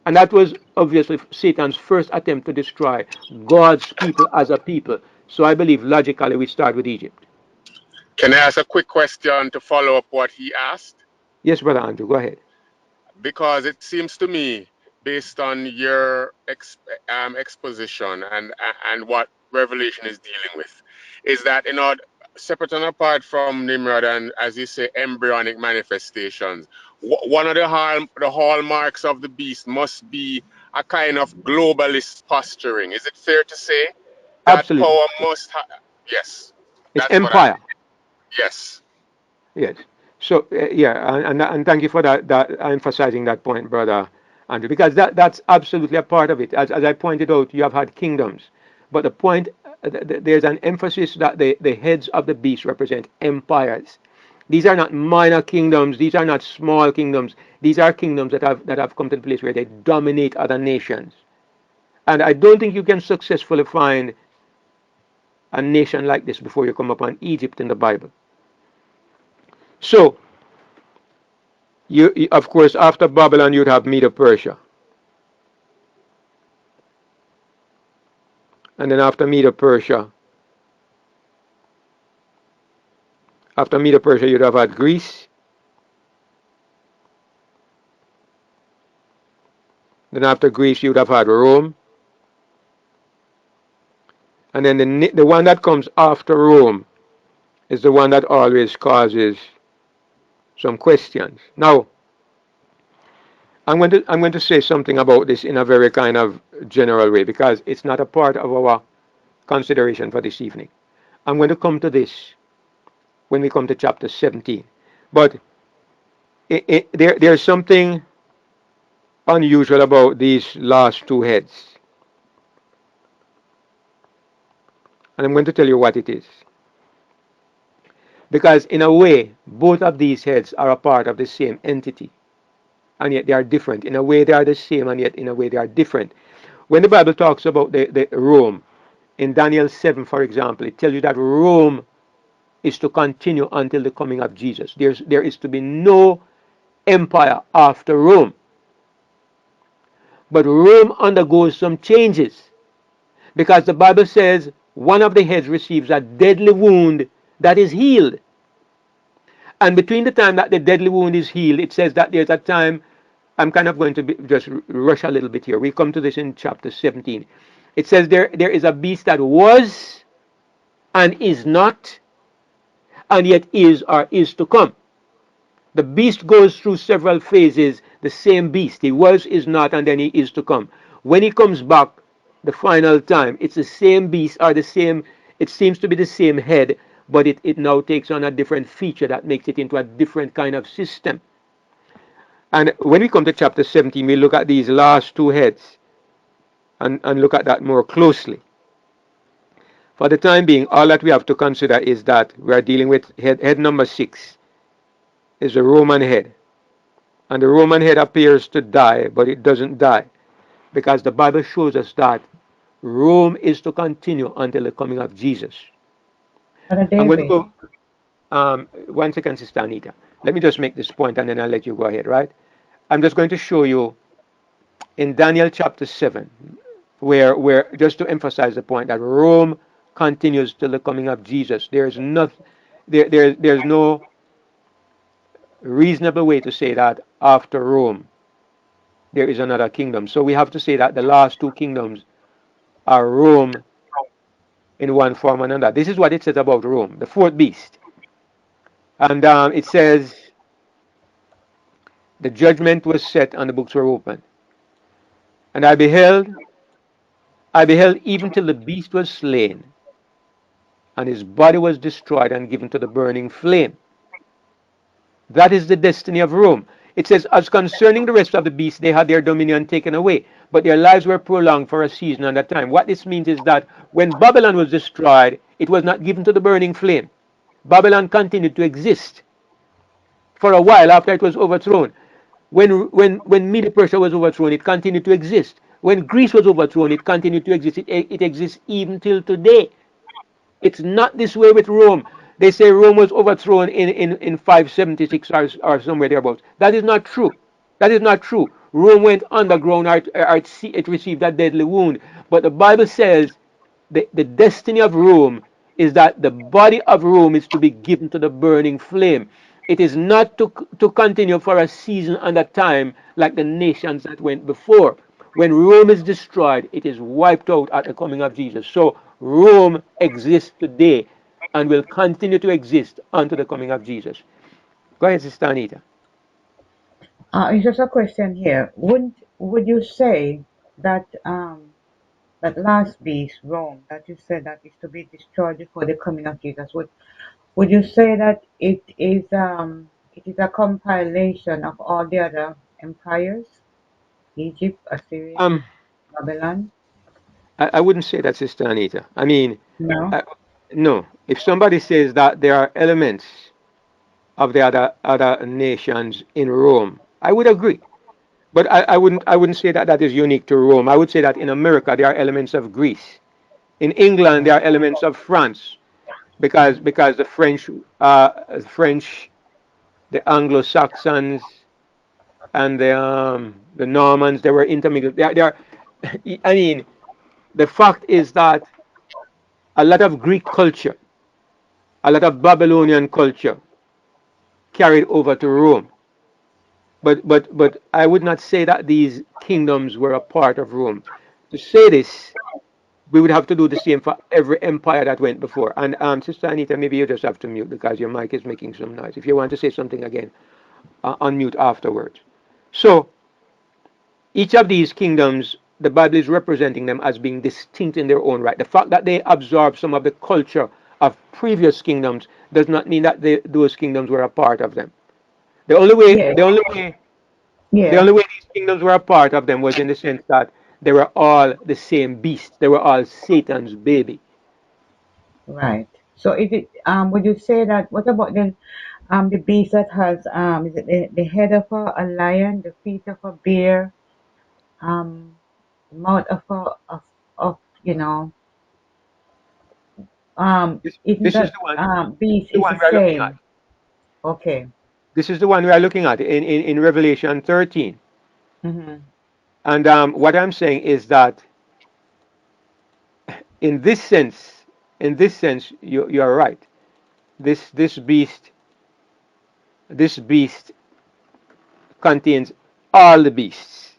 And that was obviously Satan's first attempt to destroy God's people as a people. So I believe logically we start with Egypt. Can I ask a quick question to follow up what he asked? Yes, Brother Andrew, go ahead. Because it seems to me, based on your exposition and what Revelation is dealing with, is that in order separate and apart from Nimrod and, as you say, embryonic manifestations, one of the hallmarks of the beast must be a kind of globalist posturing. Is it fair to say that Absolutely. power must have? Yes, It's that's what I. empire. Yes. Yes. So yeah, and thank you for that emphasizing that point, brother Andrew, because that's absolutely a part of it. As I pointed out, you have had kingdoms, but the point there's an emphasis that the heads of the beast represent empires. These are not minor kingdoms. These are not small kingdoms. These are kingdoms that have come to the place where they dominate other nations. And I don't think you can successfully find a nation like this before you come upon Egypt in the Bible. So of course, after Babylon, you'd have Medo-Persia, and then after Medo-Persia, you'd have had Greece. Then after Greece, you'd have had Rome, and then the one that comes after Rome is the one that always causes some questions. Now, I'm going to say something about this in a very kind of general way because it's not a part of our consideration for this evening. I'm going to come to this when we come to chapter 17, but there's something unusual about these last two heads. And I'm going to tell you what it is. Because in a way, both of these heads are a part of the same entity. And yet they are different. In a way they are the same, and yet in a way they are different. When the Bible talks about the Rome, in Daniel 7, for example, it tells you that Rome is to continue until the coming of Jesus. There is to be no empire after Rome. But Rome undergoes some changes. Because the Bible says one of the heads receives a deadly wound that is healed. And between the time that the deadly wound is healed, it says that there's a time. I'm kind of going to just rush a little bit here. We come to this in chapter 17. It says there is a beast that was and is not, and yet is or is to come. The beast goes through several phases, the same beast. He was, is not, and then he is to come. When he comes back the final time, it's the same beast or the same, it seems to be the same head, but it now takes on a different feature that makes it into a different kind of system. And when we come to chapter 17, we look at these last two heads and look at that more closely. For the time being, all that we have to consider is that we are dealing with head number 6 is the Roman head. And the Roman head appears to die, but it doesn't die. Because the Bible shows us that Rome is to continue until the coming of Jesus. Brother I'm going to David, go, 1 second, Sister Anita. Let me just make this point and then I'll let you go ahead, right? I'm just going to show you in Daniel chapter 7, where just to emphasize the point that Rome continues till the coming of Jesus. There's nothing, there's no reasonable way to say that after Rome there is another kingdom. So we have to say that the last two kingdoms are Rome in one form or another. This is what it says about Rome, the fourth beast. And it says, the judgment was set and the books were opened. And I beheld even till the beast was slain, and his body was destroyed and given to the burning flame. That is the destiny of Rome. It says, as concerning the rest of the beasts, they had their dominion taken away, but their lives were prolonged for a season and a time. What this means is that when Babylon was destroyed, it was not given to the burning flame. Babylon continued to exist for a while after it was overthrown. When Medo Persia was overthrown, it continued to exist. When Greece was overthrown, it continued to exist. It exists even till today. It's not this way with Rome. They say Rome was overthrown in 576 or somewhere thereabouts. That is not true. That is not true. Rome went underground or it received a deadly wound. But the Bible says the destiny of Rome is that the body of Rome is to be given to the burning flame. It is not to continue for a season and a time like the nations that went before. When Rome is destroyed, it is wiped out at the coming of Jesus. So Rome exists today and will continue to exist unto the coming of Jesus. Go ahead, Sister Anita. It's just a question here. Would you say that that last beast, Rome, that you said that is to be destroyed before the coming of Jesus, would you say that it is a compilation of all the other empires? Egypt, Assyria, Um, Babylon? I wouldn't say that, Sister Anita. I mean, No? uh, no. If somebody says that there are elements of the other nations in Rome, I would agree. But I wouldn't say that that is unique to Rome. I would say that in America there are elements of Greece. In England there are elements of France because the French, the Anglo-Saxons, and the Normans, they were intermingled. They are I mean, the fact is that a lot of Greek culture, a lot of Babylonian culture carried over to Rome. But I would not say that these kingdoms were a part of Rome. To say this, we would have to do the same for every empire that went before. And Sister Anita, maybe you just have to mute because your mic is making some noise. If you want to say something again, unmute afterwards. So each of these kingdoms, the Bible is representing them as being distinct in their own right. The fact that they absorb some of the culture of previous kingdoms does not mean that those kingdoms were a part of them. The only way, Yes. the only way, the Yeah. only way these kingdoms were a part of them was in the sense that they were all the same beast. They were all Satan's baby. Right. So is it would you say that what about then the beast that has is it the head of a lion, the feet of a bear, um the mouth of of you know This, isn't this is that the one. This beast is the is one the we are looking at. same? Okay. This is the one we are looking at in Revelation 13. Mm-hmm. And what I'm saying is that in this sense, you are right. This this beast this beast contains all the beasts,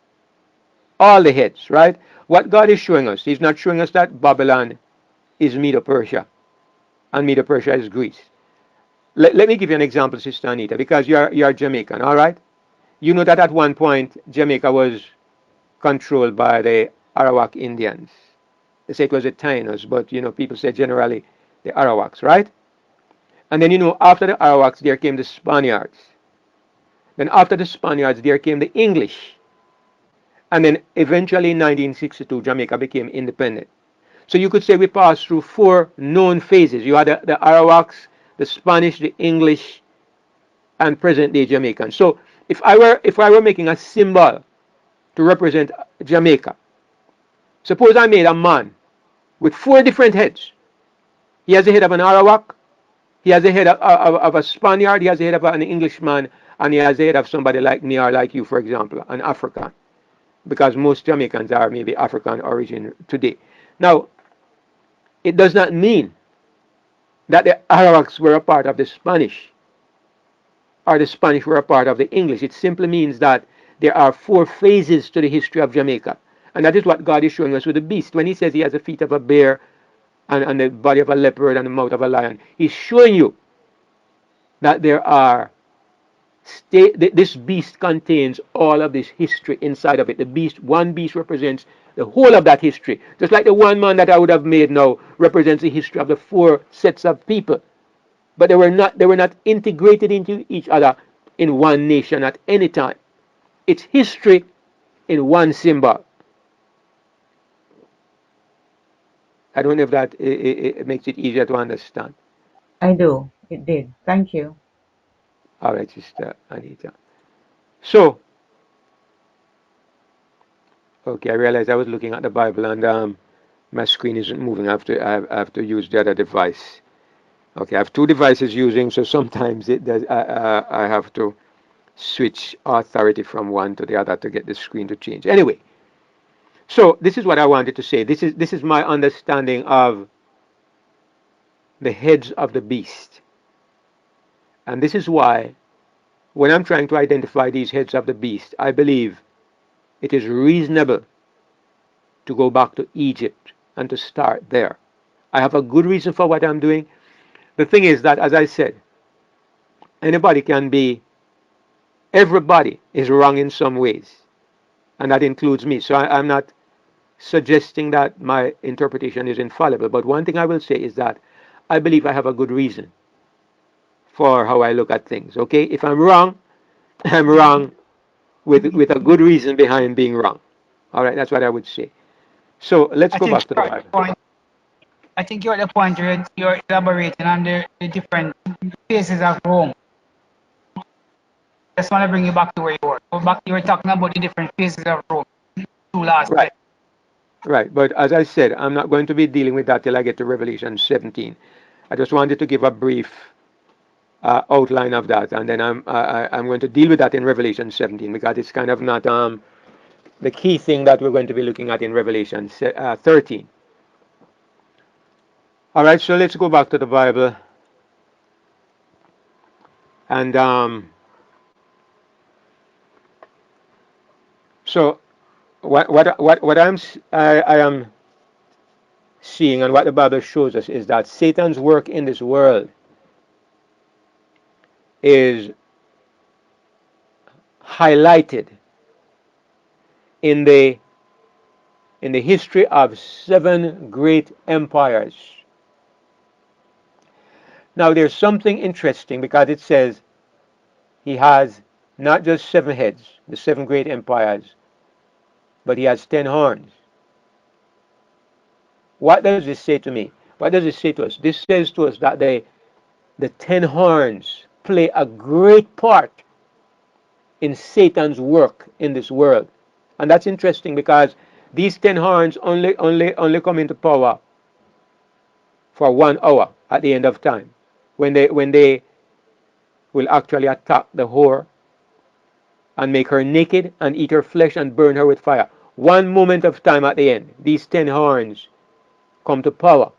all the heads, right? What God is showing us, He's not showing us that Babylon is Medo Persia and Medo Persia is Greece. Let me give you an example, Sister Anita, because you're Jamaican, all right? You know that at one point Jamaica was controlled by the Arawak Indians. They say it was the Taínos, but people say generally the Arawaks, right? And then after the Arawaks there came the Spaniards. Then after the Spaniards there came the English. And then eventually in 1962 Jamaica became independent. So you could say we passed through four known phases. You had the Arawaks, the Spanish, the English, and present day Jamaicans. So if I were making a symbol to represent Jamaica, suppose I made a man with four different heads. He has the head of an Arawak, He has the head of a Spaniard, he has the head of an Englishman, and he has the head of somebody like me or like you, for example, an African, because most Jamaicans are maybe African origin today. Now, it does not mean that the Arawaks were a part of the Spanish or the Spanish were a part of the English. It simply means that there are four phases to the history of Jamaica. And that is what God is showing us with the beast. When he says he has the feet of a bear and the body of a leopard and the mouth of a lion, he's showing you that there are this beast contains all of this history inside of it. The beast, one beast represents the whole of that history. Just like the one man that I would have made now represents the history of the four sets of people. But they were not integrated into each other in one nation at any time. It's history in one symbol. I don't know if that it makes it easier to understand. I do. It did. Thank you. All right, Sister Anita. So, okay, I realized I was looking at the Bible and my screen isn't moving. I have to use the other device. Okay, I have two devices using, so sometimes it does. I have to switch authority from one to the other to get the screen to change. Anyway, so this is what I wanted to say. This is my understanding of the heads of the beast, and this is why when I'm trying to identify these heads of the beast, I believe it is reasonable to go back to Egypt and to start there. I have a good reason for what I'm doing. The thing is that, as I said, anybody can be, everybody is wrong in some ways, and that includes me. So I'm not suggesting that my interpretation is infallible, but one thing I will say is that I believe I have a good reason for how I look at things. Okay, if I'm wrong, I'm wrong with a good reason behind being wrong. All right, that's what I would say. So let's I go think back to the you're at the Bible. point. I think you're at the point where you're elaborating on the different phases of Rome. Just want to bring you back to where you were. Go back. You were talking about the different phases of Rome. Two last Right, bit. right. But as I said, I'm not going to be dealing with that till I get to Revelation 17. I just wanted to give a brief outline of that, and then I'm going to deal with that in Revelation 17 because it's kind of not the key thing that we're going to be looking at in Revelation 13. All right, so let's go back to the Bible, and so what I am seeing and what the Bible shows us is that Satan's work in this world is highlighted in the history of seven great empires. Now there's something interesting because it says he has not just seven heads, the seven great empires, but he has 10 horns. What does this say to me? What does it say to us? This says to us that the 10 horns play a great part in Satan's work in this world. And that's interesting because these 10 horns only come into power for 1 hour at the end of time. When they will actually attack the whore and make her naked and eat her flesh and burn her with fire. One moment of time at the end, these 10 horns come to power.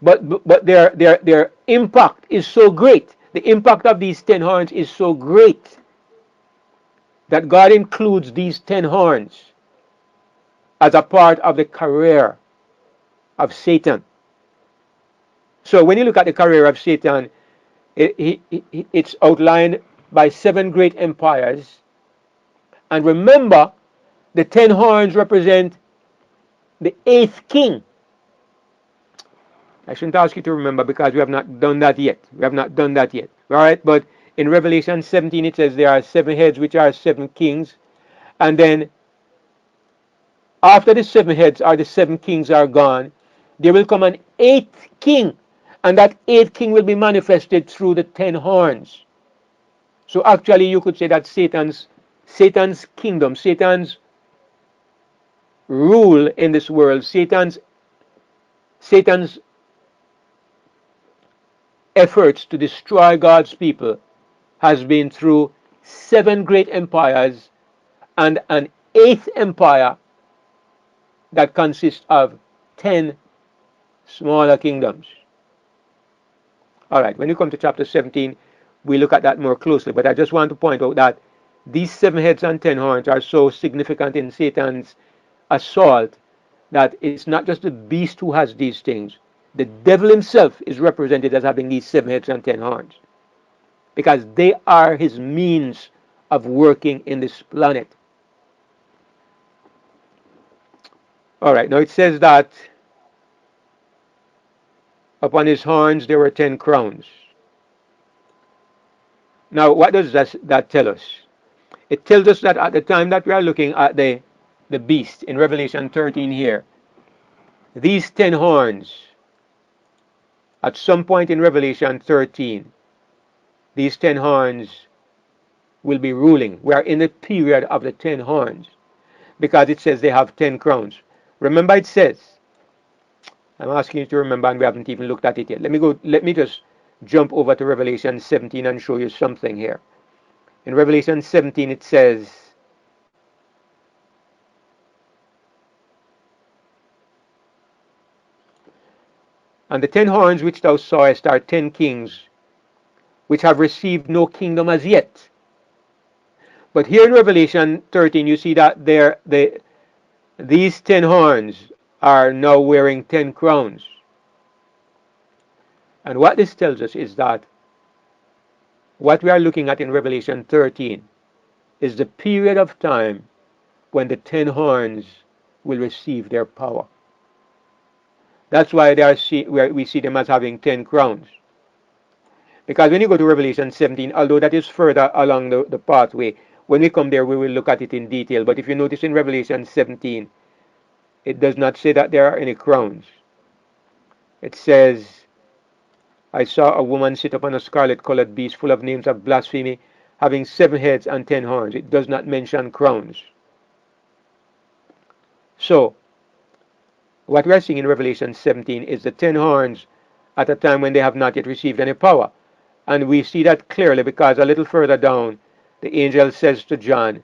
But their impact is so great. The impact of these 10 horns is so great that God includes these 10 horns as a part of the career of Satan. So when you look at the career of Satan, it's outlined by seven great empires. And remember, the 10 horns represent the eighth king. I shouldn't ask you to remember because we have not done that yet. We have not done that yet. All right, but in Revelation 17 it says there are seven heads, which are seven kings, and then after the seven heads or the seven kings are gone, there will come an eighth king, and that eighth king will be manifested through the 10 horns. So actually, you could say that Satan's kingdom, Satan's rule in this world, Satan's efforts to destroy God's people has been through 7 great empires and an eighth empire that consists of 10 smaller kingdoms. All right, when you come to chapter 17, we look at that more closely. But I just want to point out that these 7 heads and 10 horns are so significant in Satan's assault that it's not just the beast who has these things. The devil himself is represented as having these 7 heads and 10 horns because they are his means of working in this planet. All right, now it says that upon his horns there were 10 crowns. Now, what does that tell us? It tells us that at the time that we are looking at the beast in Revelation 13 here, these 10 horns, at some point in Revelation 13, these 10 horns will be ruling. We are in the period of the 10 horns because it says they have 10 crowns. Remember, it says, I'm asking you to remember, and we haven't even looked at it yet. Let me just jump over to Revelation 17 and show you something here. In Revelation 17, it says, and the 10 horns which thou sawest are 10 kings, which have received no kingdom as yet. But here in Revelation 13, you see that these 10 horns are now wearing 10 crowns. And what this tells us is that what we are looking at in Revelation 13 is the period of time when the 10 horns will receive their power. That's why we see them as having 10 crowns. Because when you go to Revelation 17, although that is further along the pathway, when we come there, we will look at it in detail. But if you notice in Revelation 17, it does not say that there are any crowns. It says, I saw a woman sit upon a scarlet-colored beast full of names of blasphemy, having 7 heads and 10 horns. It does not mention crowns. So, what we are seeing in Revelation 17 is the 10 horns at a time when they have not yet received any power. And we see that clearly because a little further down, the angel says to John,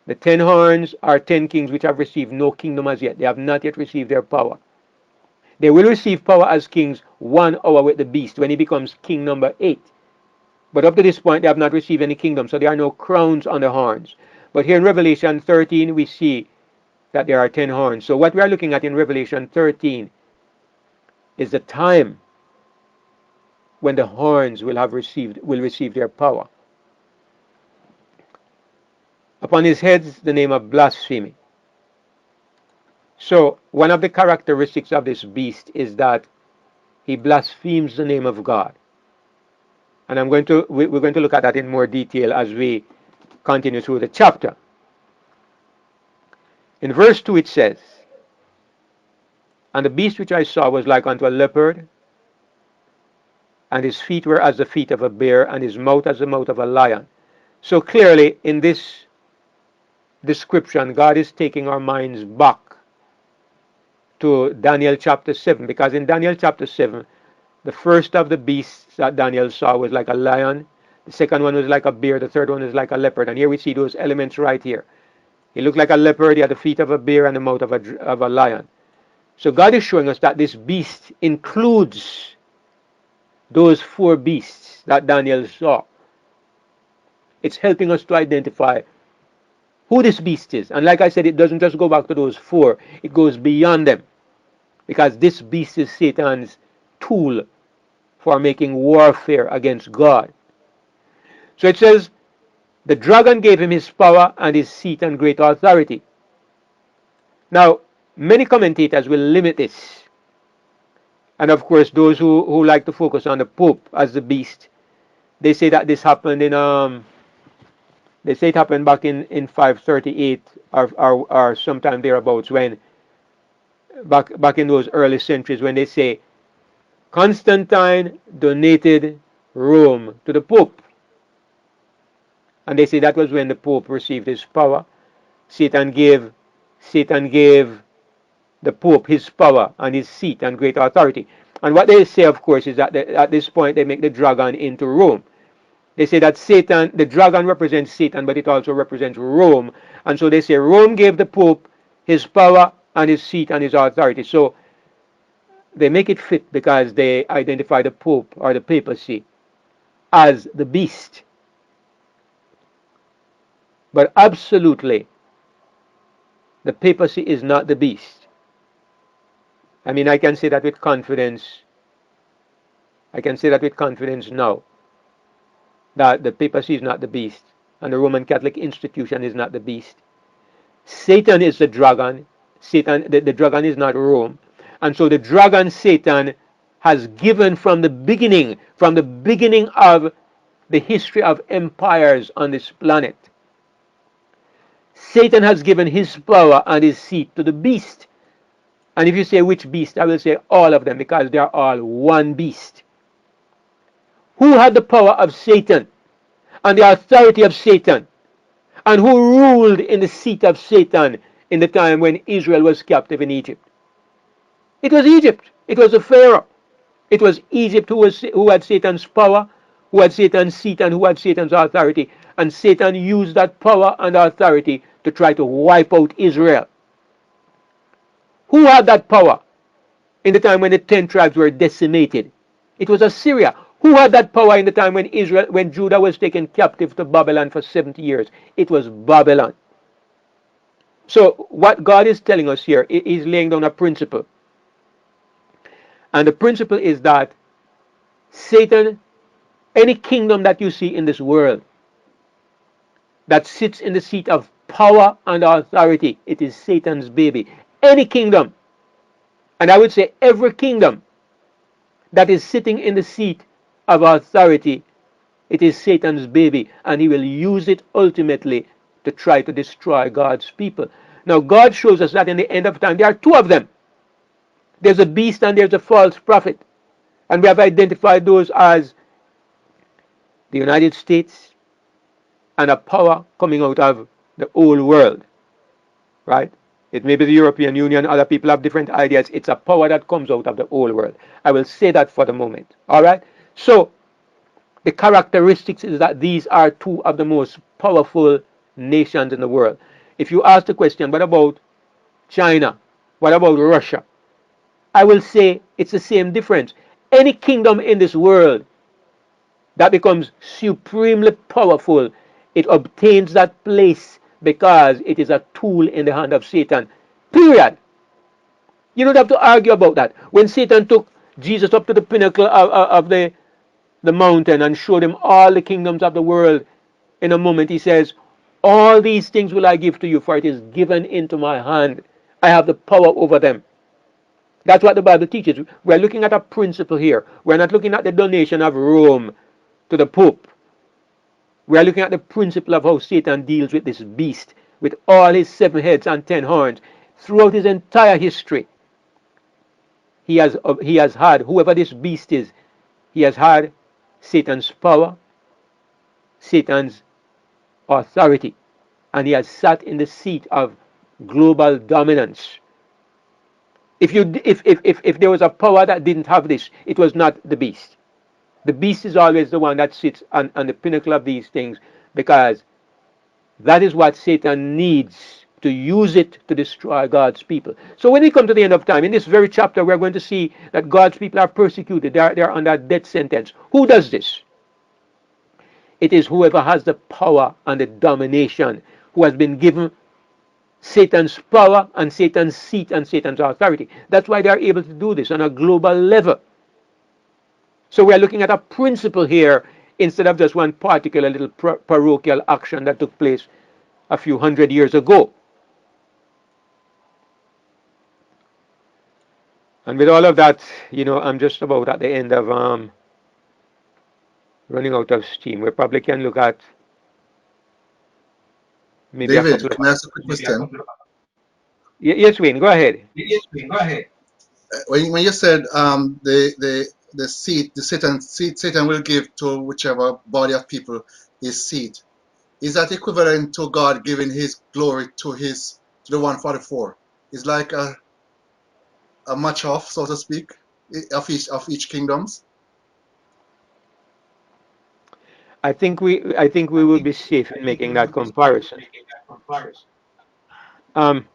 the 10 horns are 10 kings which have received no kingdom as yet. They have not yet received their power. They will receive power as kings 1 hour with the beast when he becomes king number 8. But up to this point, they have not received any kingdom, so there are no crowns on the horns. But here in Revelation 13, we see that there are 10 horns. So what we are looking at in Revelation 13 is the time when the horns will receive their power. Upon his heads, the name of blasphemy. So one of the characteristics of this beast is that he blasphemes the name of God. And we're going to look at that in more detail as we continue through the chapter. In verse 2 it says, and the beast which I saw was like unto a leopard, and his feet were as the feet of a bear, and his mouth as the mouth of a lion. So clearly in this description, God is taking our minds back to Daniel chapter 7, because in Daniel chapter 7, the first of the beasts that Daniel saw was like a lion, the second one was like a bear, the third one was like a leopard, and here we see those elements right here. He looked like a leopard, he had the feet of a bear and the mouth of a lion. So God is showing us that this beast includes those 4 beasts that Daniel saw. It's helping us to identify who this beast is. And like I said, it doesn't just go back to those 4, it goes beyond them. Because this beast is Satan's tool for making warfare against God. So it says, the dragon gave him his power and his seat and great authority. Now, many commentators will limit this. And of course, those who like to focus on the Pope as the beast, they say that this happened they say it happened back in 538 or sometime thereabouts, when back in those early centuries, when they say Constantine donated Rome to the Pope. And they say that was when the Pope received his power. Satan gave the Pope his power and his seat and great authority. And what they say, of course, is that at this point they make the dragon into Rome. They say that Satan, the dragon represents Satan, but it also represents Rome. And so they say Rome gave the Pope his power and his seat and his authority. So they make it fit because they identify the Pope or the papacy as the beast. But absolutely, the papacy is not the beast. I mean, I can say that with confidence. I can say that with confidence now, that the papacy is not the beast, and the Roman Catholic institution is not the beast. Satan is the dragon. Satan, the dragon is not Rome. And so the dragon, Satan, has given from the beginning of the history of empires on this planet. Satan has given his power and his seat to the beast. And if you say which beast, I will say all of them because they are all one beast. Who had the power of Satan and the authority of Satan? And who ruled in the seat of Satan in the time when Israel was captive in Egypt? It was Egypt. It was the Pharaoh. It was Egypt who had Satan's power, who had Satan's seat, and who had Satan's authority. And Satan used that power and authority to try to wipe out Israel. Who had that power in the time when the 10 tribes were decimated? It was Assyria. Who had that power in the time when Judah was taken captive to Babylon for 70 years? It was Babylon. So what God is telling us here is laying down a principle. And the principle is that Satan, any kingdom that you see in this world that sits in the seat of power and authority, it is Satan's baby. Any kingdom, and I would say every kingdom that is sitting in the seat of authority, it is Satan's baby, and he will use it ultimately to try to destroy God's people. Now, God shows us that in the end of time, there are two of them. There's a beast and there's a false prophet. And we have identified those as the United States and a power coming out of the old world, right? It may be the European Union, other people have different ideas. It's a power that comes out of the old world. I will say that for the moment, all right? So, the characteristics is that these are two of the most powerful nations in the world. If you ask the question, what about China? What about Russia? I will say it's the same difference. Any kingdom in this world that becomes supremely powerful, it obtains that place because it is a tool in the hand of Satan. Period. You don't have to argue about that. When Satan took Jesus up to the pinnacle of the mountain and showed him all the kingdoms of the world in a moment, he says, all these things will I give to you, for it is given into my hand. I have the power over them. That's what the Bible teaches. We're looking at a principle here. We're not looking at the donation of Rome to the Pope. We are looking at the principle of how Satan deals with this beast, with all his 7 heads and 10 horns. Throughout his entire history, he has had, whoever this beast is, he has had Satan's power, Satan's authority, and he has sat in the seat of global dominance. If there was a power that didn't have this, it was not the beast. The beast is always the one that sits on the pinnacle of these things because that is what Satan needs to use it to destroy God's people. So when we come to the end of time, in this very chapter, we're going to see that God's people are persecuted. They're under death sentence. Who does this? It is whoever has the power and the domination, who has been given Satan's power and Satan's seat and Satan's authority. That's why they are able to do this on a global level. So we are looking at a principle here instead of just one particular little parochial action that took place a few hundred years ago. And with all of that, I'm just about at the end of running out of steam. We probably can look at maybe a David, couple of. can I ask a quick question? Yes, Wayne, go ahead. When you said the seat, the Satan will give to whichever body of people his seat, is that equivalent to God giving his glory to the 144? It's like a match off, so to speak. of each kingdoms? I think we will be safe in making that comparison. Um,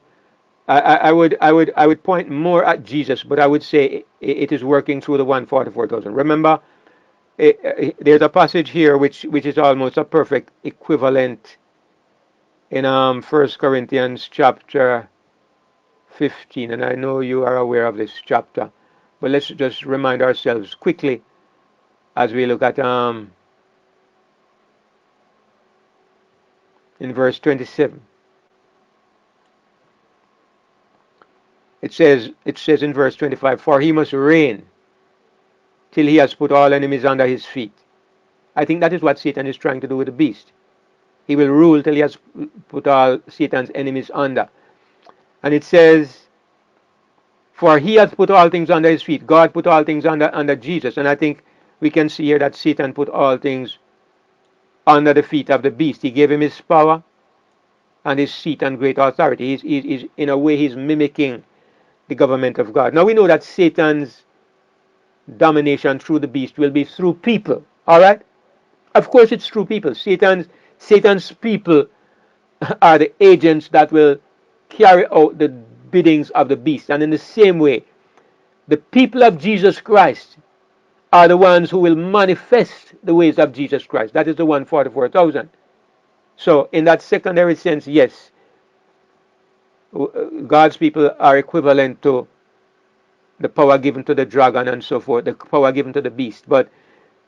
I would point more at Jesus, but I would say it is working through the 144,000. Remember, there's a passage here which is almost a perfect equivalent in First Corinthians chapter 15, and I know you are aware of this chapter, but let's just remind ourselves quickly as we look at in verse 27. It says in verse 25, for he must reign till he has put all enemies under his feet. I think that is what Satan is trying to do with the beast. He will rule till he has put all Satan's enemies under. And it says, for he has put all things under his feet. God put all things under Jesus. And I think we can see here that Satan put all things under the feet of the beast. He gave him his power and his seat and great authority. In a way, he's mimicking the government of God. Now we know that Satan's domination through the beast will be through people. All right? Of course, it's through people. Satan's people are the agents that will carry out the biddings of the beast. And in the same way, the people of Jesus Christ are the ones who will manifest the ways of Jesus Christ. That is the 144,000. So, in that secondary sense, yes, God's people are equivalent to the power given to the dragon and so forth, the power given to the beast. But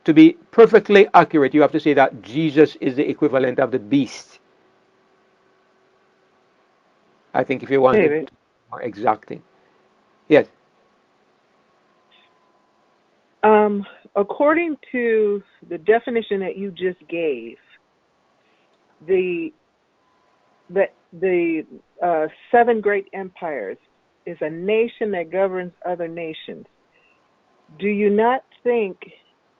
to be perfectly accurate, you have to say that Jesus is the equivalent of the beast. I think if you wanted David, more exacting. Yes. according to the definition that you just gave, the the seven great empires is a nation that governs other nations. Do you not think?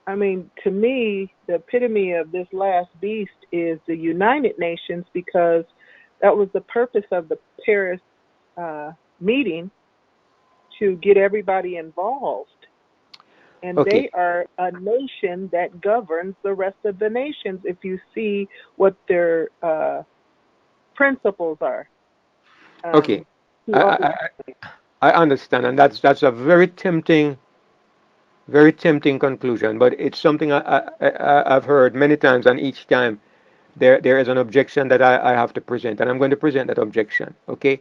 I mean, to me, the epitome of this last beast is the United Nations because that was the purpose of the Paris meeting to get everybody involved. And Okay. they are a nation that governs the rest of the nations if you see what their principles are. Okay. Um, I, to I, I understand, and that's a very tempting conclusion. But it's something I've heard many times, and each time there is an objection that I have to present, and I'm going to present that objection. Okay.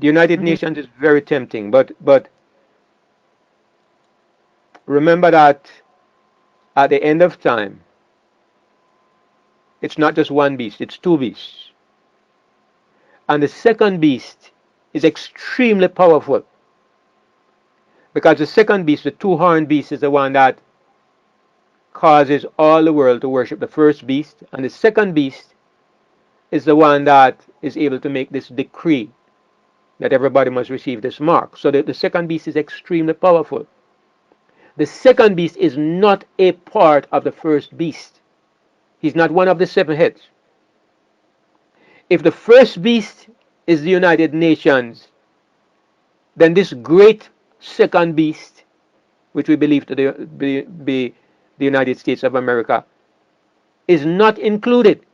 The United Mhm. Nations is very tempting, but remember that at the end of time, it's not just one beast; it's two beasts, and the second beast is extremely powerful because the second beast, the two-horned beast, is the one that causes all the world to worship the first beast, and the second beast is the one that is able to make this decree that everybody must receive this mark. So the second beast is extremely powerful. The second beast is not a part of the first beast. He's not one of the seven heads. If the first beast is the United Nations, then this great second beast, which we believe to be the United States of America, is not included.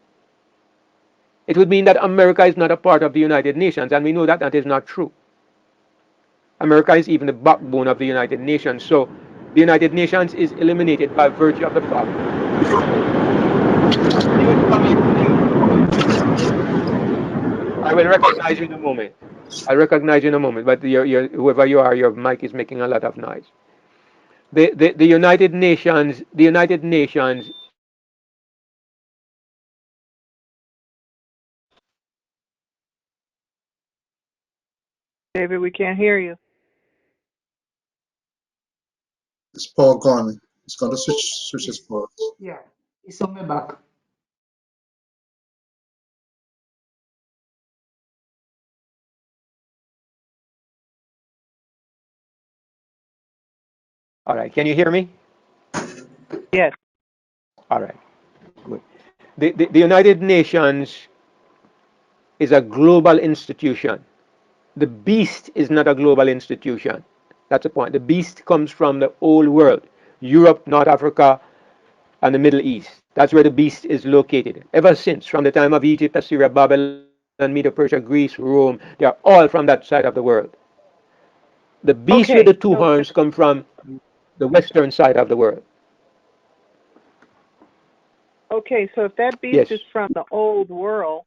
It would mean that America is not a part of the United Nations, and we know that that is not true. America is even the backbone of the United Nations. So the United Nations is eliminated by virtue of the fact. I will recognize you in a moment. I'll recognize you in a moment. But whoever you are, your mic is making a lot of noise. The United Nations, David, we can't hear you. It's power gone. It's going to switch his power. Yeah, it's on my back. all right. Can you hear me? Yes. All right. Good. The United Nations is a global institution. The beast is not a global institution. That's the point. The beast comes from the old world, Europe, North Africa, and the Middle East. That's where the beast is located. Ever since, from the time of Egypt, Assyria, Babylon, Medo Persia, Greece, Rome, they are all from that side of the world. The beast with the two Okay, horns so come from the western side of the world. so if that beast Yes. is from the old world,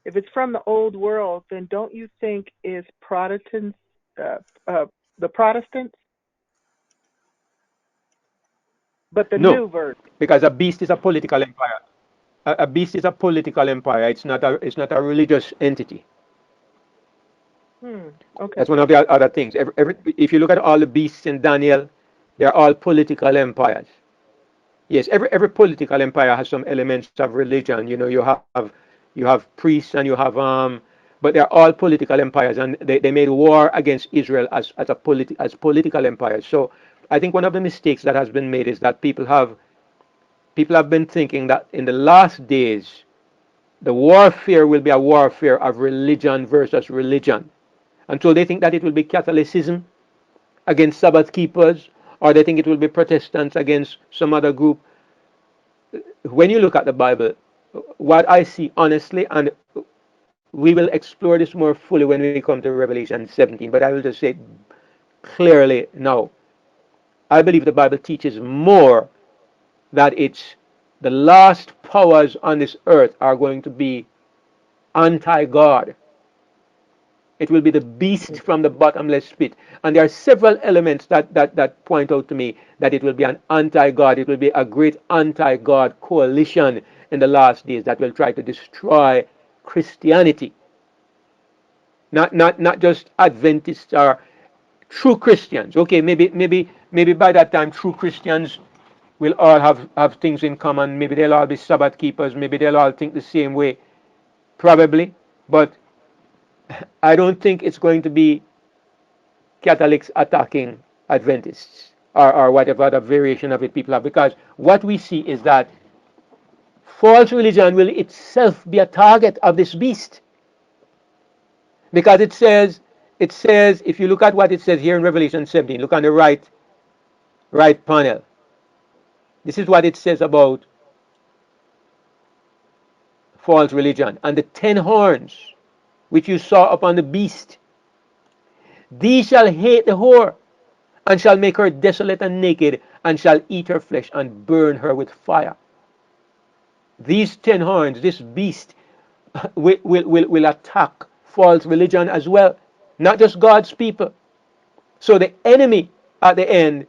if it's from the old world, then don't you think is Protestants, uh, uh, the Protestants, but the No, new version? because a beast is a political empire. A beast is a political empire. It's not a religious entity. Okay. That's one of the other things. If you look at all the beasts in Daniel, they're all political empires. Yes, every political empire has some elements of religion. You have priests and but they're all political empires, and they made war against Israel as political empires. So I think one of the mistakes that has been made is that people have been thinking that in the last days the warfare will be a warfare of religion versus religion. And so they think that it will be Catholicism against Sabbath keepers, or they think it will be Protestants against some other group. When you look at the Bible, what I see honestly, and we will explore this more fully when we come to Revelation 17, but I will just say it clearly now. I believe the Bible teaches more that it's the last powers on this earth are going to be anti God. It will be the beast from the bottomless pit. And there are several elements that point out to me that it will be an anti God. It will be a great anti God coalition in the last days that will try to destroy Christianity. Not just Adventists or true Christians. Okay, maybe by that time true Christians will all have things in common. Maybe they'll all be Sabbath keepers. Maybe they'll all think the same way. Probably. But I don't think it's going to be Catholics attacking Adventists or whatever other variation of it people have. Because what we see is that false religion will itself be a target of this beast. Because it says, if you look at what it says here in Revelation 17, look on the right panel. This is what it says about false religion. And the 10 horns which you saw upon the beast, these shall hate the whore, and shall make her desolate and naked, and shall eat her flesh and burn her with fire. These 10 horns, this beast, will attack false religion as well, not just God's people. So the enemy at the end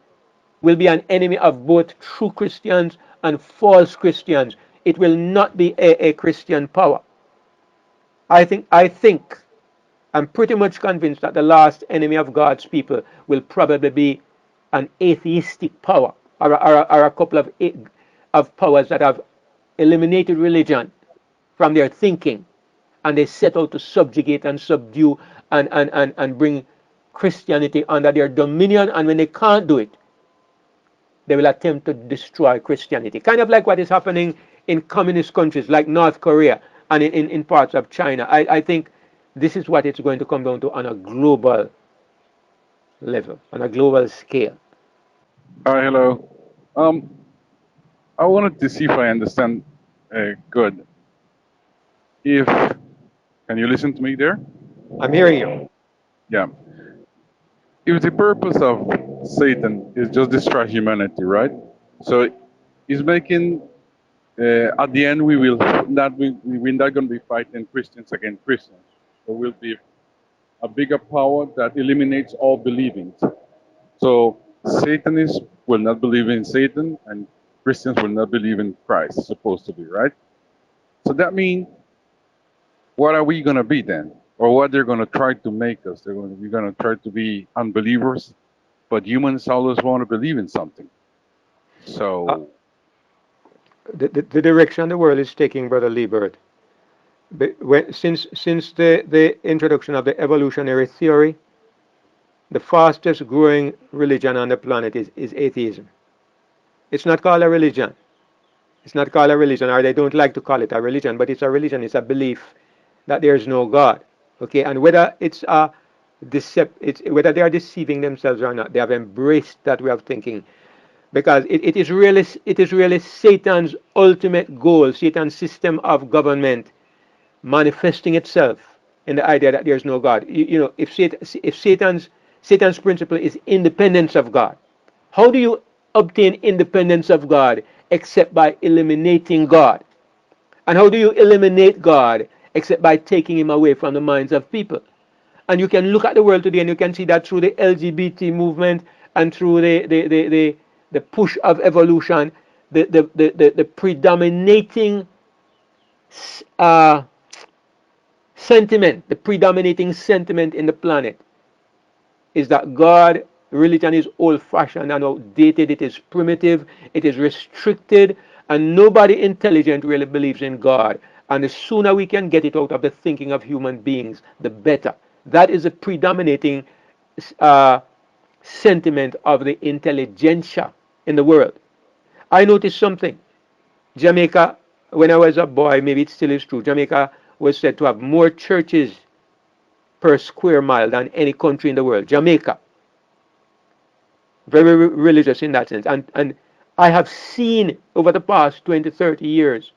will be an enemy of both true Christians and false Christians. It will not be a Christian power. I think I'm pretty much convinced that the last enemy of God's people will probably be an atheistic power, or a couple of powers that have eliminated religion from their thinking, and they set out to subjugate and subdue and bring Christianity under their dominion. And when they can't do it, they will attempt to destroy Christianity. Kind of like what is happening in communist countries like North Korea and in parts of China. I think this is what it's going to come down to on a global level, on a global scale. Hi, hello. Um, I wanted to see if I understand good. If can you listen to me there? I'm hearing you. Yeah. If the purpose of Satan is just destroy humanity, right? So he's making at the end we're not going to be fighting Christians against Christians. So we'll be a bigger power that eliminates all believing. So Satanists will not believe in Satan, and Christians will not believe in Christ. Supposed to be right. So that means, what are we going to be then? Or what they're going to try to make us? We're going to try to be unbelievers, but humans always want to believe in something. Uh, So, the direction the world is taking, Brother Liebert, since the introduction of the evolutionary theory, the fastest growing religion on the planet is atheism. It's not called a religion. It's not called a religion, or they don't like to call it a religion, but it's a religion. It's a belief that there is no God. Okay, and whether it's whether they are deceiving themselves or not, they have embraced that way of thinking because it is really Satan's ultimate goal, Satan's system of government manifesting itself in the idea that there's no God. If Satan's principle is independence of God, how do you obtain independence of God except by eliminating God? And how do you eliminate God except by taking him away from the minds of people? And you can look at the world today and you can see that through the LGBT movement and through the push of evolution, the predominating uh, sentiment, the predominating sentiment in the planet is that God, religion is old fashioned and outdated, it is primitive, it is restricted, and nobody intelligent really believes in God. And the sooner we can get it out of the thinking of human beings, the better. That is a predominating uh, sentiment of the intelligentsia in the world. I noticed something. Jamaica, when I was a boy, maybe it still is true, Jamaica was said to have more churches per square mile than any country in the world. Jamaica, very religious in that sense. And I have seen over the past 20, 30 years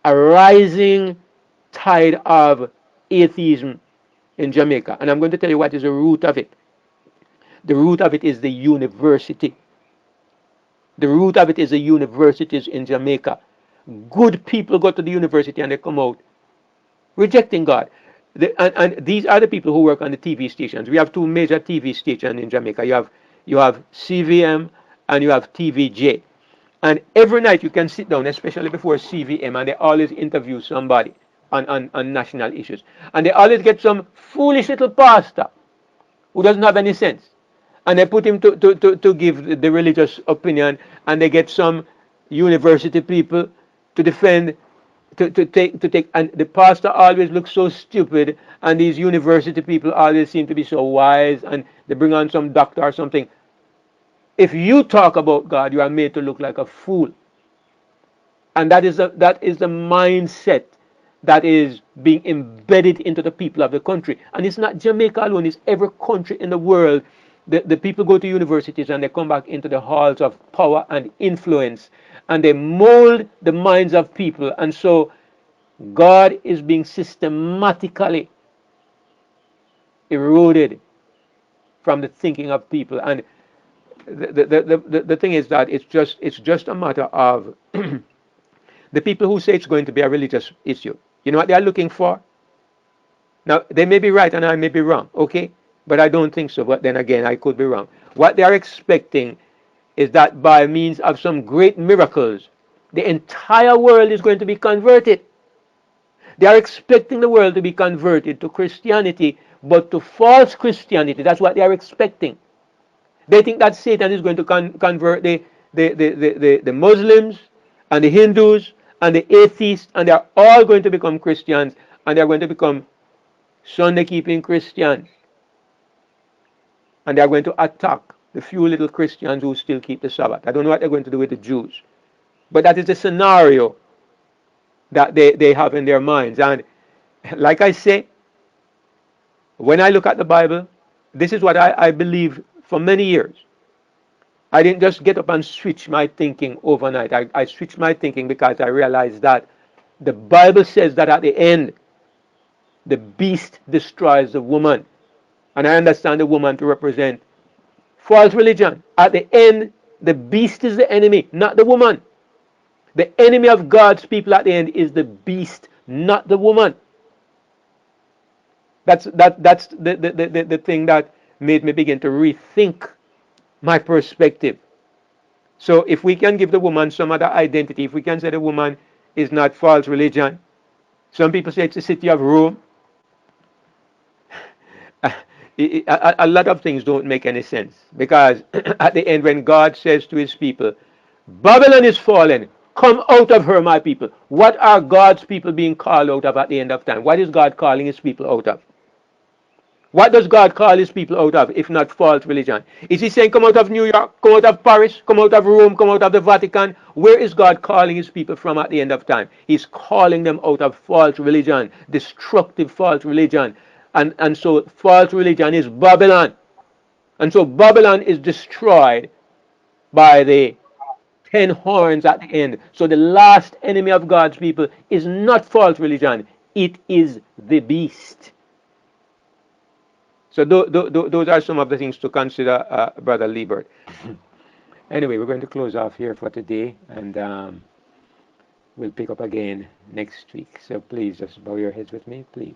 a rising tide of atheism in Jamaica. And I'm going to tell you what is the root of it. The root of it is the university. The root of it is the universities in Jamaica. Good people go to the university and they come out rejecting God. And these are the people who work on the TV stations. We have two major TV stations in Jamaica. You have CVM and you have TVJ. And every night you can sit down, especially before CVM, and they always interview somebody on national issues. And they always get some foolish little pastor who doesn't have any sense. And they put him to give the religious opinion, and they get some university people to defend, to take, and the pastor always looks so stupid, and these university people always seem to be so wise, and they bring on some doctor or something. If you talk about God, you are made to look like a fool. And that is the mindset that is being embedded into the people of the country. And it's not Jamaica alone, it's every country in the world. The people go to universities and they come back into the halls of power and influence, and they mold the minds of people. And so God is being systematically eroded from the thinking of people. And the thing is that it's just a matter of the people who say it's going to be a religious issue. You know what they are looking for? Now, they may be right and I may be wrong, okay? But I don't think so. But then again, I could be wrong. What they are expecting is that by means of some great miracles, the entire world is going to be converted. They are expecting the world to be converted to Christianity, but to false Christianity. That's what they are expecting. They think that Satan is going to convert the Muslims and the Hindus and the atheists, and they are all going to become Christians, and they are going to become Sunday keeping Christians, and they are going to attack the few little Christians who still keep the Sabbath. I don't know what they're going to do with the Jews, but that is the scenario that they have in their minds. And like I say, when I look at the Bible, this is what I believe for many years. I didn't just get up and switch my thinking overnight. I switched my thinking because I realized that the Bible says that at the end, the beast destroys the woman. And I understand the woman to represent false religion. At the end, the beast is the enemy, not the woman. The enemy of God's people at the end is the beast, not the woman. That's the thing that made me begin to rethink my perspective. So if we can give the woman some other identity, if we can say the woman is not false religion, some people say it's the city of Rome. A lot of things don't make any sense because at the end, when God says to his people, Babylon is fallen, come out of her, my people. What are God's people being called out of at the end of time? What is God calling his people out of? What does God call his people out of, if not false religion? Is he saying, come out of New York, come out of Paris, come out of Rome, come out of the Vatican? Where is God calling his people from at the end of time? He's calling them out of false religion, destructive false religion. And so false religion is Babylon. And so Babylon is destroyed by the 10 horns at the end. So the last enemy of God's people is not false religion, it is the beast. So those are some of the things to consider, Brother Liebert. Anyway, we're going to close off here for today, and we'll pick up again next week. So please just bow your heads with me, please.